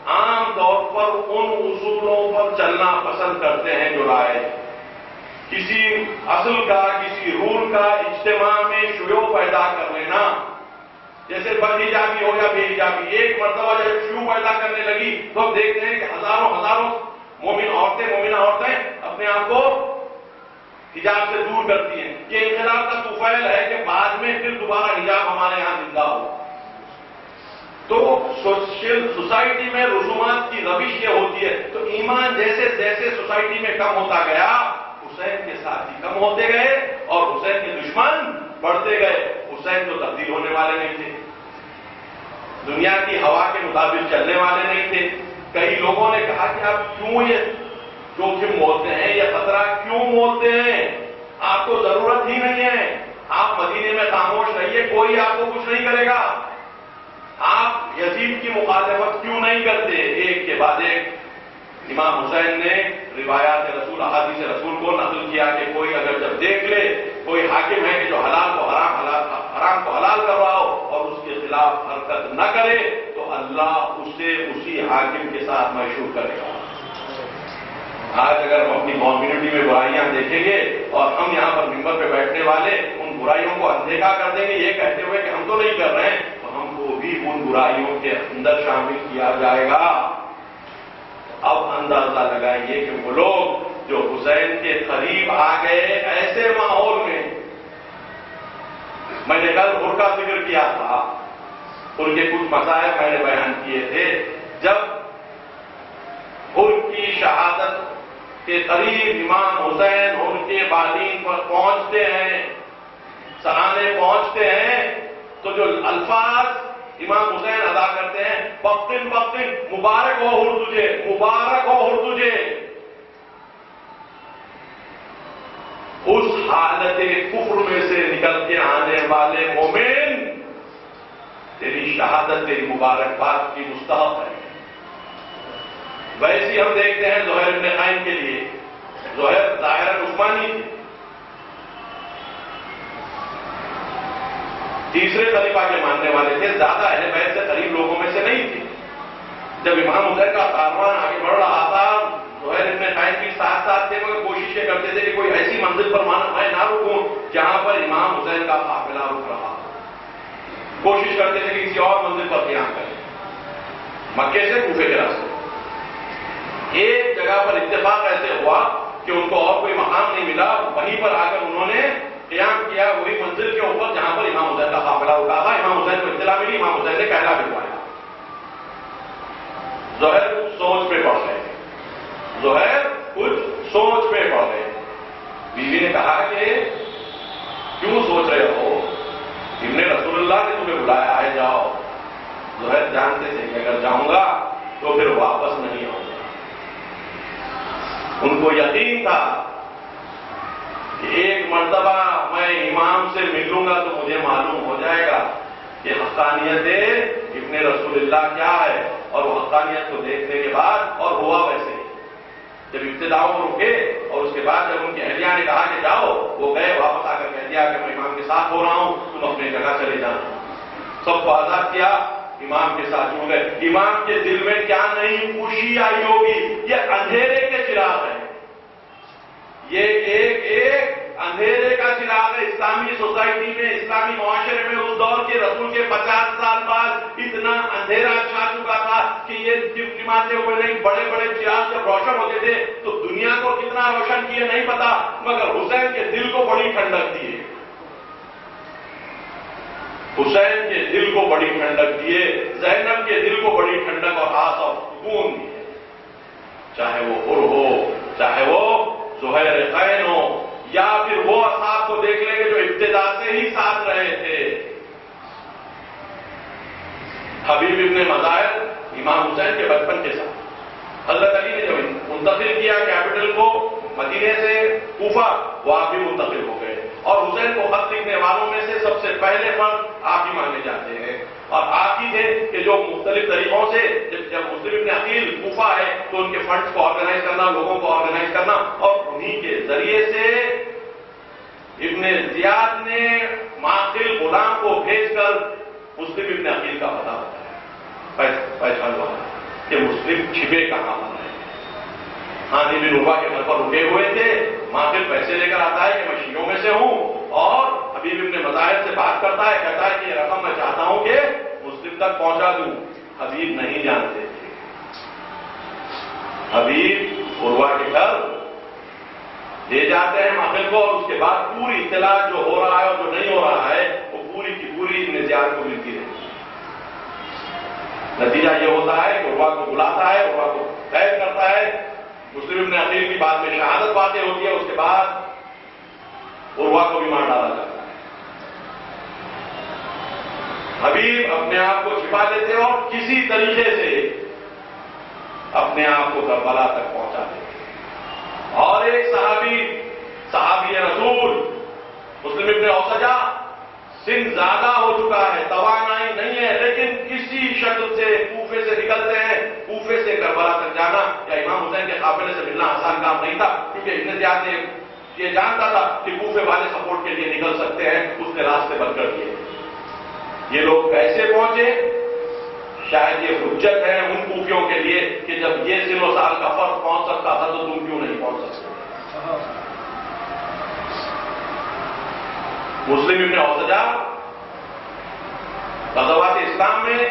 عام طور پر ان اصولوں پر چلنا پسند کرتے ہیں جو رائے کسی اصل کا، کسی رول کا اجتماع میں شیوع پیدا کر لینا. جیسے بد حجابی ہو یا بے حجابی، ایک مرتبہ جب شیوع پیدا کرنے لگی تو اب دیکھتے ہیں کہ ہزاروں مومنہ عورتیں اپنے آپ کو حجاب سے دور کرتی ہیں. یہ انقلاب کا طفیل ہے کہ بعد میں پھر دوبارہ حجاب ہمارے یہاں زندہ ہو. تو سوسائٹی میں رسومات کی روش یہ ہوتی ہے. تو ایمان جیسے جیسے سوسائٹی میں کم ہوتا گیا، حسین کے ساتھی کم ہوتے گئے اور حسین کے دشمن بڑھتے گئے. حسین تو تبدیل ہونے والے نہیں تھے، دنیا کی ہوا کے مطابق چلنے والے نہیں تھے. کئی لوگوں نے کہا کہ آپ کیوں یہ جوخم مولتے ہیں، یہ خطرہ کیوں مولتے ہیں؟ آپ کو ضرورت ہی نہیں ہے. آپ مدینے میں خاموش رہیے، کوئی آپ کو کچھ نہیں کرے گا. آپ یزید کی مخالفت کیوں نہیں کرتے؟ ایک کے بعد ایک امام حسین نے روایات رسول احادیث رسول کو نقل کیا کہ کوئی اگر جب دیکھ لے کوئی حاکم ہے کہ جو حلال کو حرام کو حلال کر رہا ہو اور اس کے خلاف حرکت نہ کرے تو اللہ اسے اسی حاکم کے ساتھ مشہور کرے گا۔ آج اگر ہم اپنی کمیونٹی میں برائیاں دیکھیں گے اور ہم یہاں پر ممبر پہ بیٹھنے والے ان برائیوں کو اندیکھا کر دیں گے یہ کہتے ہوئے کہ ہم تو نہیں کر رہے ہیں، تو ہم کو بھی ان برائیوں کے اندر شامل کیا جائے گا۔ اب اندازہ لگائیے کہ وہ لوگ جو حسین کے قریب آ گئے ایسے ماحول میں، میں نے کل ان کا ذکر کیا تھا، ان کے کچھ مسائل میں نے بیان کیے تھے، جب ان کی شہادت کے قریب امام حسین ان کے بالین پر پہنچتے ہیں، سرانے پہنچتے ہیں، تو جو الفاظ امام حسین ادا کرتے ہیں، بختن بختن، مبارک ہو ہر تجھے، مبارک ہو ہر تجھے، اس حالت کفر میں سے نکل کے آنے والے مومن، تیری شہادت تیری مبارکباد کی مستحق ہے۔ ویسی ہم دیکھتے ہیں زہیر بن قائم کے لیے، زہیر ظاہراً عثمانی تھے، تیسرے خلیفہ کے ماننے والے تھے، زیادہ اہل بیت سے قریب لوگوں میں سے نہیں تھے۔ جب امام حسین کا کاروان آگے بڑھ رہا تھا، زہیر بن قائم بھی ساتھ ساتھ تھے، مگر کوششیں کرتے تھے کہ کوئی ایسی منزل پر میں نہ رکوں جہاں پر امام حسین کا قافلہ رک رہا، کوشش کرتے تھے کہ کسی اور منزل پر قیام کریں، مکے سے کوفے کے راستے۔ ایک جگہ پر اتفاق ایسے ہوا کہ ان کو اور کوئی مقام نہیں ملا، وہیں پر آ کر انہوں نے قیام کیا، وہی منزل کے اوپر جہاں پر امام حسین کا قافلہ رکا تھا۔ امام حسین کو اطلاع ملی، امام حسین نے کہلا بھجوایا۔ زہیر سوچ پہ پڑ گئے، زہیر کچھ سوچ پہ پڑ گئے۔ بیوی نے کہا کہ کیوں سوچ رہے ہو؟ ابن رسول اللہ نے تمہیں بلایا ہے، جاؤ۔ زہیر جانتے تھے کہ اگر جاؤں گا تو پھر واپس نہیں آؤں گا۔ ان کو یقین تھا کہ ایک مرتبہ میں امام سے ملوں گا تو مجھے معلوم ہو جائے گا کہ حقانیت ابن رسول اللہ کیا ہے، اور وہ حقانیت کو دیکھنے کے بعد، اور ہوا ویسے ہی، جب ابتداؤں رکے اور اس کے بعد جب ان کی اہلیہ نے کہا کہ جاؤ، وہ گئے، واپس آ کر کہہ دیا کہ میں امام کے ساتھ ہو رہا ہوں، تم اپنی جگہ چلے جانا۔ سب کو آزاد کیا، امام کے ساتھ جڑ گئے۔ امام کے دل میں کیا نہیں خوشی آئی ہوگی، یہ اندھیرے کے چراغ ہے، یہ ایک اندھیرے کا چراغ ہے۔ اسلامی سوسائٹی میں، اسلامی معاشرے میں اس دور کے رسول کے 50 سال بعد اتنا اندھیرا چھا چکا تھا کہ یہ ٹمٹماتے ہوئے نہیں، بڑے بڑے چراغ جب روشن ہوتے تھے تو دنیا کو کتنا روشن کیے نہیں پتا، مگر حسین کے دل کو بڑی ٹھنڈک دیے، حسین کے دل کو بڑی ٹھنڈک دیے، زینب کے دل کو بڑی ٹھنڈک اور آس اور سکون دیے، چاہے وہ حر ہو، چاہے وہ زہیر قین ہو، یا پھر وہ اصحاب کو دیکھ لیں گے جو ابتدا سے ہی ساتھ رہے تھے۔ حبیب ابن مظاہر امام حسین کے بچپن کے ساتھ، حضرت علی نے جب منتقل کیا کیپٹل کو مدینے سے کوفہ، وہ آپ بھی منتقل ہو گئے، اور حسین کو خط لکھنے والوں میں سے سب سے پہلے فرد آپ ہی مانے جاتے ہیں، اور آپ ہی تھے کہ جو مختلف طریقوں سے جب مسلم ابن عقیل کوفہ ہے تو ان کے فنڈز کو آرگنائز کرنا، لوگوں کو آرگنائز کرنا، اور انہی کے ذریعے سے ابن زیاد نے معقل غلام کو بھیج کر مسلم ابن عقیل کا پتہ بتایا، پہچان ہوا کہ مسلم چھپے کہاں پر ہے۔ ہاں بن عروہ کے گھر پر رکے ہوئے تھے، معقل پیسے لے کر آتا ہے کہ میں شیعوں میں سے ہوں، اور حبیب ابن مظاہر سے بات کرتا ہے، کہتا ہے کہ یہ رقم میں چاہتا ہوں کہ مسلم تک پہنچا دوں۔ حبیب نہیں جانتے تھے، حبیب عروہ کے گھر لے جاتے ہیں معقل کو، اور اس کے بعد پوری اطلاع جو ہو رہا ہے اور جو نہیں ہو رہا ہے وہ پوری کی پوری ابن زیاد کو ملتی رہتی ہے۔ نتیجہ یہ ہوتا ہے کہ عروہ کو بلاتا ہے، عروہ کو قید کرتا ہے، مسلم ابن عقیل کی بات میں شہادت باتیں ہوتی ہے، اس کے بعد عروہ کو بھی مار ڈالا جاتا ہے۔ حبیب اپنے آپ کو چھپا لیتے اور کسی طریقے سے اپنے آپ کو کربلا تک پہنچا دیتے، اور ایک صحابی رسول مسلم ابن اوسجہ، سن زیادہ ہو چکا ہے، توانائی نہیں ہے، لیکن کسی شکل سے کوفے سے نکلتے ہیں، کوفے سے کربلا تک جانا یا امام حسین کے قافلے سے ملنا آسان کام نہیں تھا، کیونکہ ابن زیاد نے یہ جانتا تھا کہ کوفے والے سپورٹ کے لیے نکل سکتے ہیں، اس نے راستے بند کر دیے۔ یہ لوگ کیسے پہنچے؟ شاید یہ حجت ہے ان کوفیوں کے لیے کہ جب یہ 0 سال کا فرق پہنچ سکتا تھا تو تم کیوں نہیں پہنچ سکتے؟ مسلم ابن اوسجا غزوات اسلام میں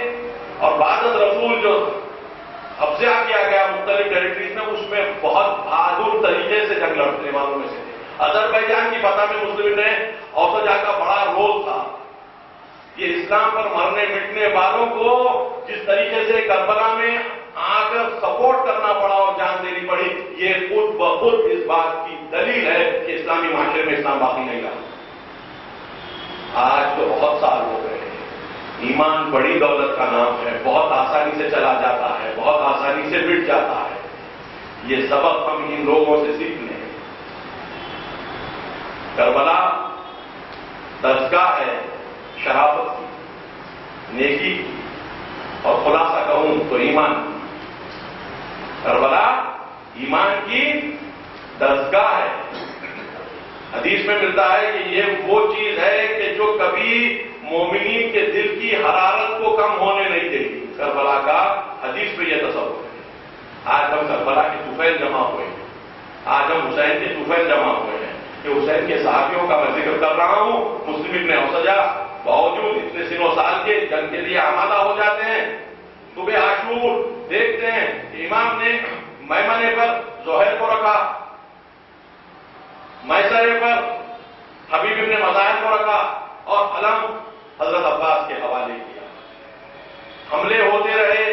اور بعد از رسول جو قبضہ کیا گیا مختلف ٹیریٹریز میں، اس میں بہت بہادر طریقے سے جنگ لڑنے والوں میں سے تھے۔ اذربائیجان کی فتح میں مسلم ابن اوسجا کا بڑا رول تھا۔ یہ اسلام پر مرنے مٹنے والوں کو جس طریقے سے کربلا میں آ کر سپورٹ کرنا پڑا اور جان دینی پڑی، یہ خود بخود اس بات کی دلیل ہے کہ اسلامی معاشرے میں اسلام باقی نہیں رہا۔ آج تو بہت سال ہو گئے ہیں، ایمان بڑی دولت کا نام ہے، بہت آسانی سے چلا جاتا ہے، بہت آسانی سے مٹ جاتا ہے۔ یہ سبق ہم ان لوگوں سے سیکھنے ہیں۔ کربلا درسگاہ ہے شرافت کی، نیکی کی، اور خلاصہ کہوں تو ایمان کی۔ کربلا ایمان کی درسگاہ ہے۔ حدیث میں ملتا ہے کہ یہ وہ چیز ہے کہ جو کبھی مومنین کے دل کی حرارت کو کم ہونے نہیں دے گی۔ کربلا کا حدیث میں یہ تصور ہے۔ آج ہم کربلا کے طفیل جمع ہوئے ہیں، آج ہم حسین کے طفیل جمع ہوئے ہیں کہ حسین کے صحابیوں کا میں ذکر کر رہا ہوں۔ مسلم ابن اوسجا باوجود اتنے سنوں سال کے جنگ کے لیے آمادہ ہو جاتے ہیں۔ صبح عاشور دیکھتے ہیں کہ امام نے میمنے پر زہیر کو رکھا، میسرے پر حبیب ابن مظاہر کو رکھا، اور علم حضرت عباس کے حوالے کیا۔ حملے ہوتے رہے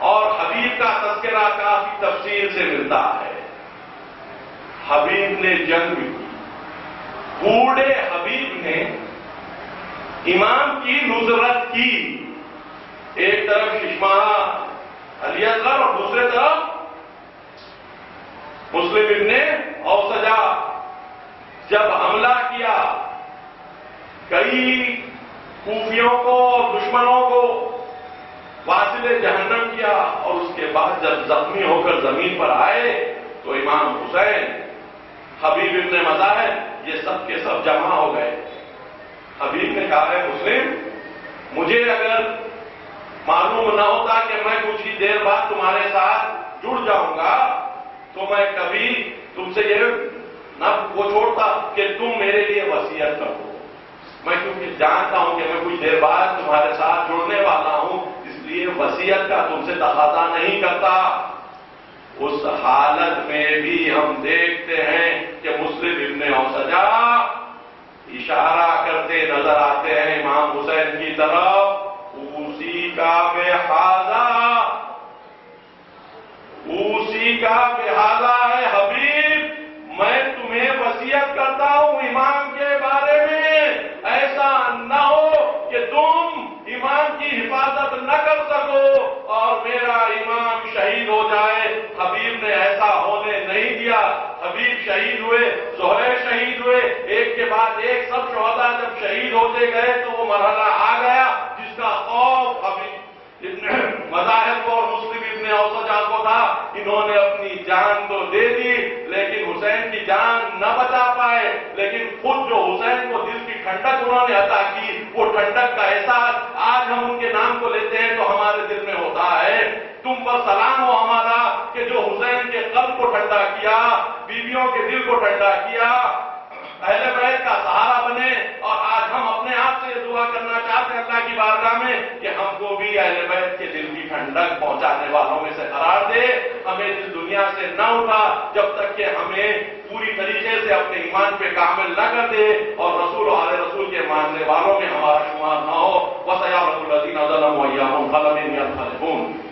اور حبیب کا تذکرہ کافی تفصیل سے ملتا ہے۔ حبیب نے جنگ بھی کی، بوڑھے حبیب نے امام کی نصرت کی۔ ایک طرف ششماہ علی اصغر اور دوسرے طرف مسلم ابن اوسجا۔ جب حملہ کیا، کئی کوفیوں کو اور دشمنوں کو واصل جہنم کیا، اور اس کے بعد جب زخمی ہو کر زمین پر آئے تو امام حسین، حبیب ابن مظاہر، یہ سب کے سب جمع ہو گئے۔ حبیب نے کہا ہے مسلم، مجھے اگر معلوم نہ ہوتا کہ میں کچھ ہی دیر بعد تمہارے ساتھ جڑ جاؤں گا تو میں کبھی تم سے یہ نہ وہ چھوڑتا کہ تم میرے لیے وصیت کرو۔ میں کیونکہ جانتا ہوں کہ میں کچھ دیر بعد تمہارے ساتھ جڑنے والا ہوں، اس لیے وصیت کا تم سے تقاضا نہیں کرتا۔ اس حالت میں بھی ہم دیکھتے ہیں کہ مسلم ابن اوسجا اشارہ کرتے نظر آتے ہیں امام حسین کی طرف، اسی کا بحاذا، اسی کا بحاذا ہے حبیب، میں تمہیں وصیت کرتا ہوں امام کے بارے میں، ایسا نہ ہو کہ تم امام کی حفاظت نہ کر سکو اور میرا امام شہید ہو جائے۔ حبیب نے ایسا ہونے نہیں دیا۔ حبیب شہید ہوئے، زہیر شہید ہوئے، ایک کے بعد ایک سب شہداء جب شہید ہوتے گئے تو وہ مرحلہ آ گیا جس کا خوف حبیب ابن مظاہر کو اور مسلم ابن اوسجا کو تھا۔ انہوں نے اپنی جان تو دے دی لیکن حسین کی جان نہ بچا پائے، لیکن خود جو حسین کو دل کی ٹھنڈک انہوں نے عطا کی، وہ ٹھنڈک کا احساس آج ہم ان کے نام کو لیتے ہیں تو ہمارے دل میں ہوتا ہے۔ تم پر سلام ہو ہمارا کہ جو حسین کے قلب کو ٹھنڈا کیا، بیویوں کے دل کو ٹھنڈا کیا، اہل بیت کا سہارا بنے، اور آج ہم اپنے آپ سے دعا کرنا چاہتے ہیں اللہ کی بارگاہ میں کہ ہم کو بھی اہل بیت کے دل کی ٹھنڈک پہنچانے والوں میں سے قرار دے۔ ہمیں اس دنیا سے نہ اٹھا جب تک کہ ہمیں پوری طریقے سے اپنے ایمان پہ کامل نہ کر دے اور رسول و آل رسول کے ماننے والوں میں ہمارا شمار نہ ہو۔ وَسَيَعْلَمُ الَّذِينَ ظَلَمُوا أَيَّ مُنقَلَبٍ يَنقَلِبُونَ۔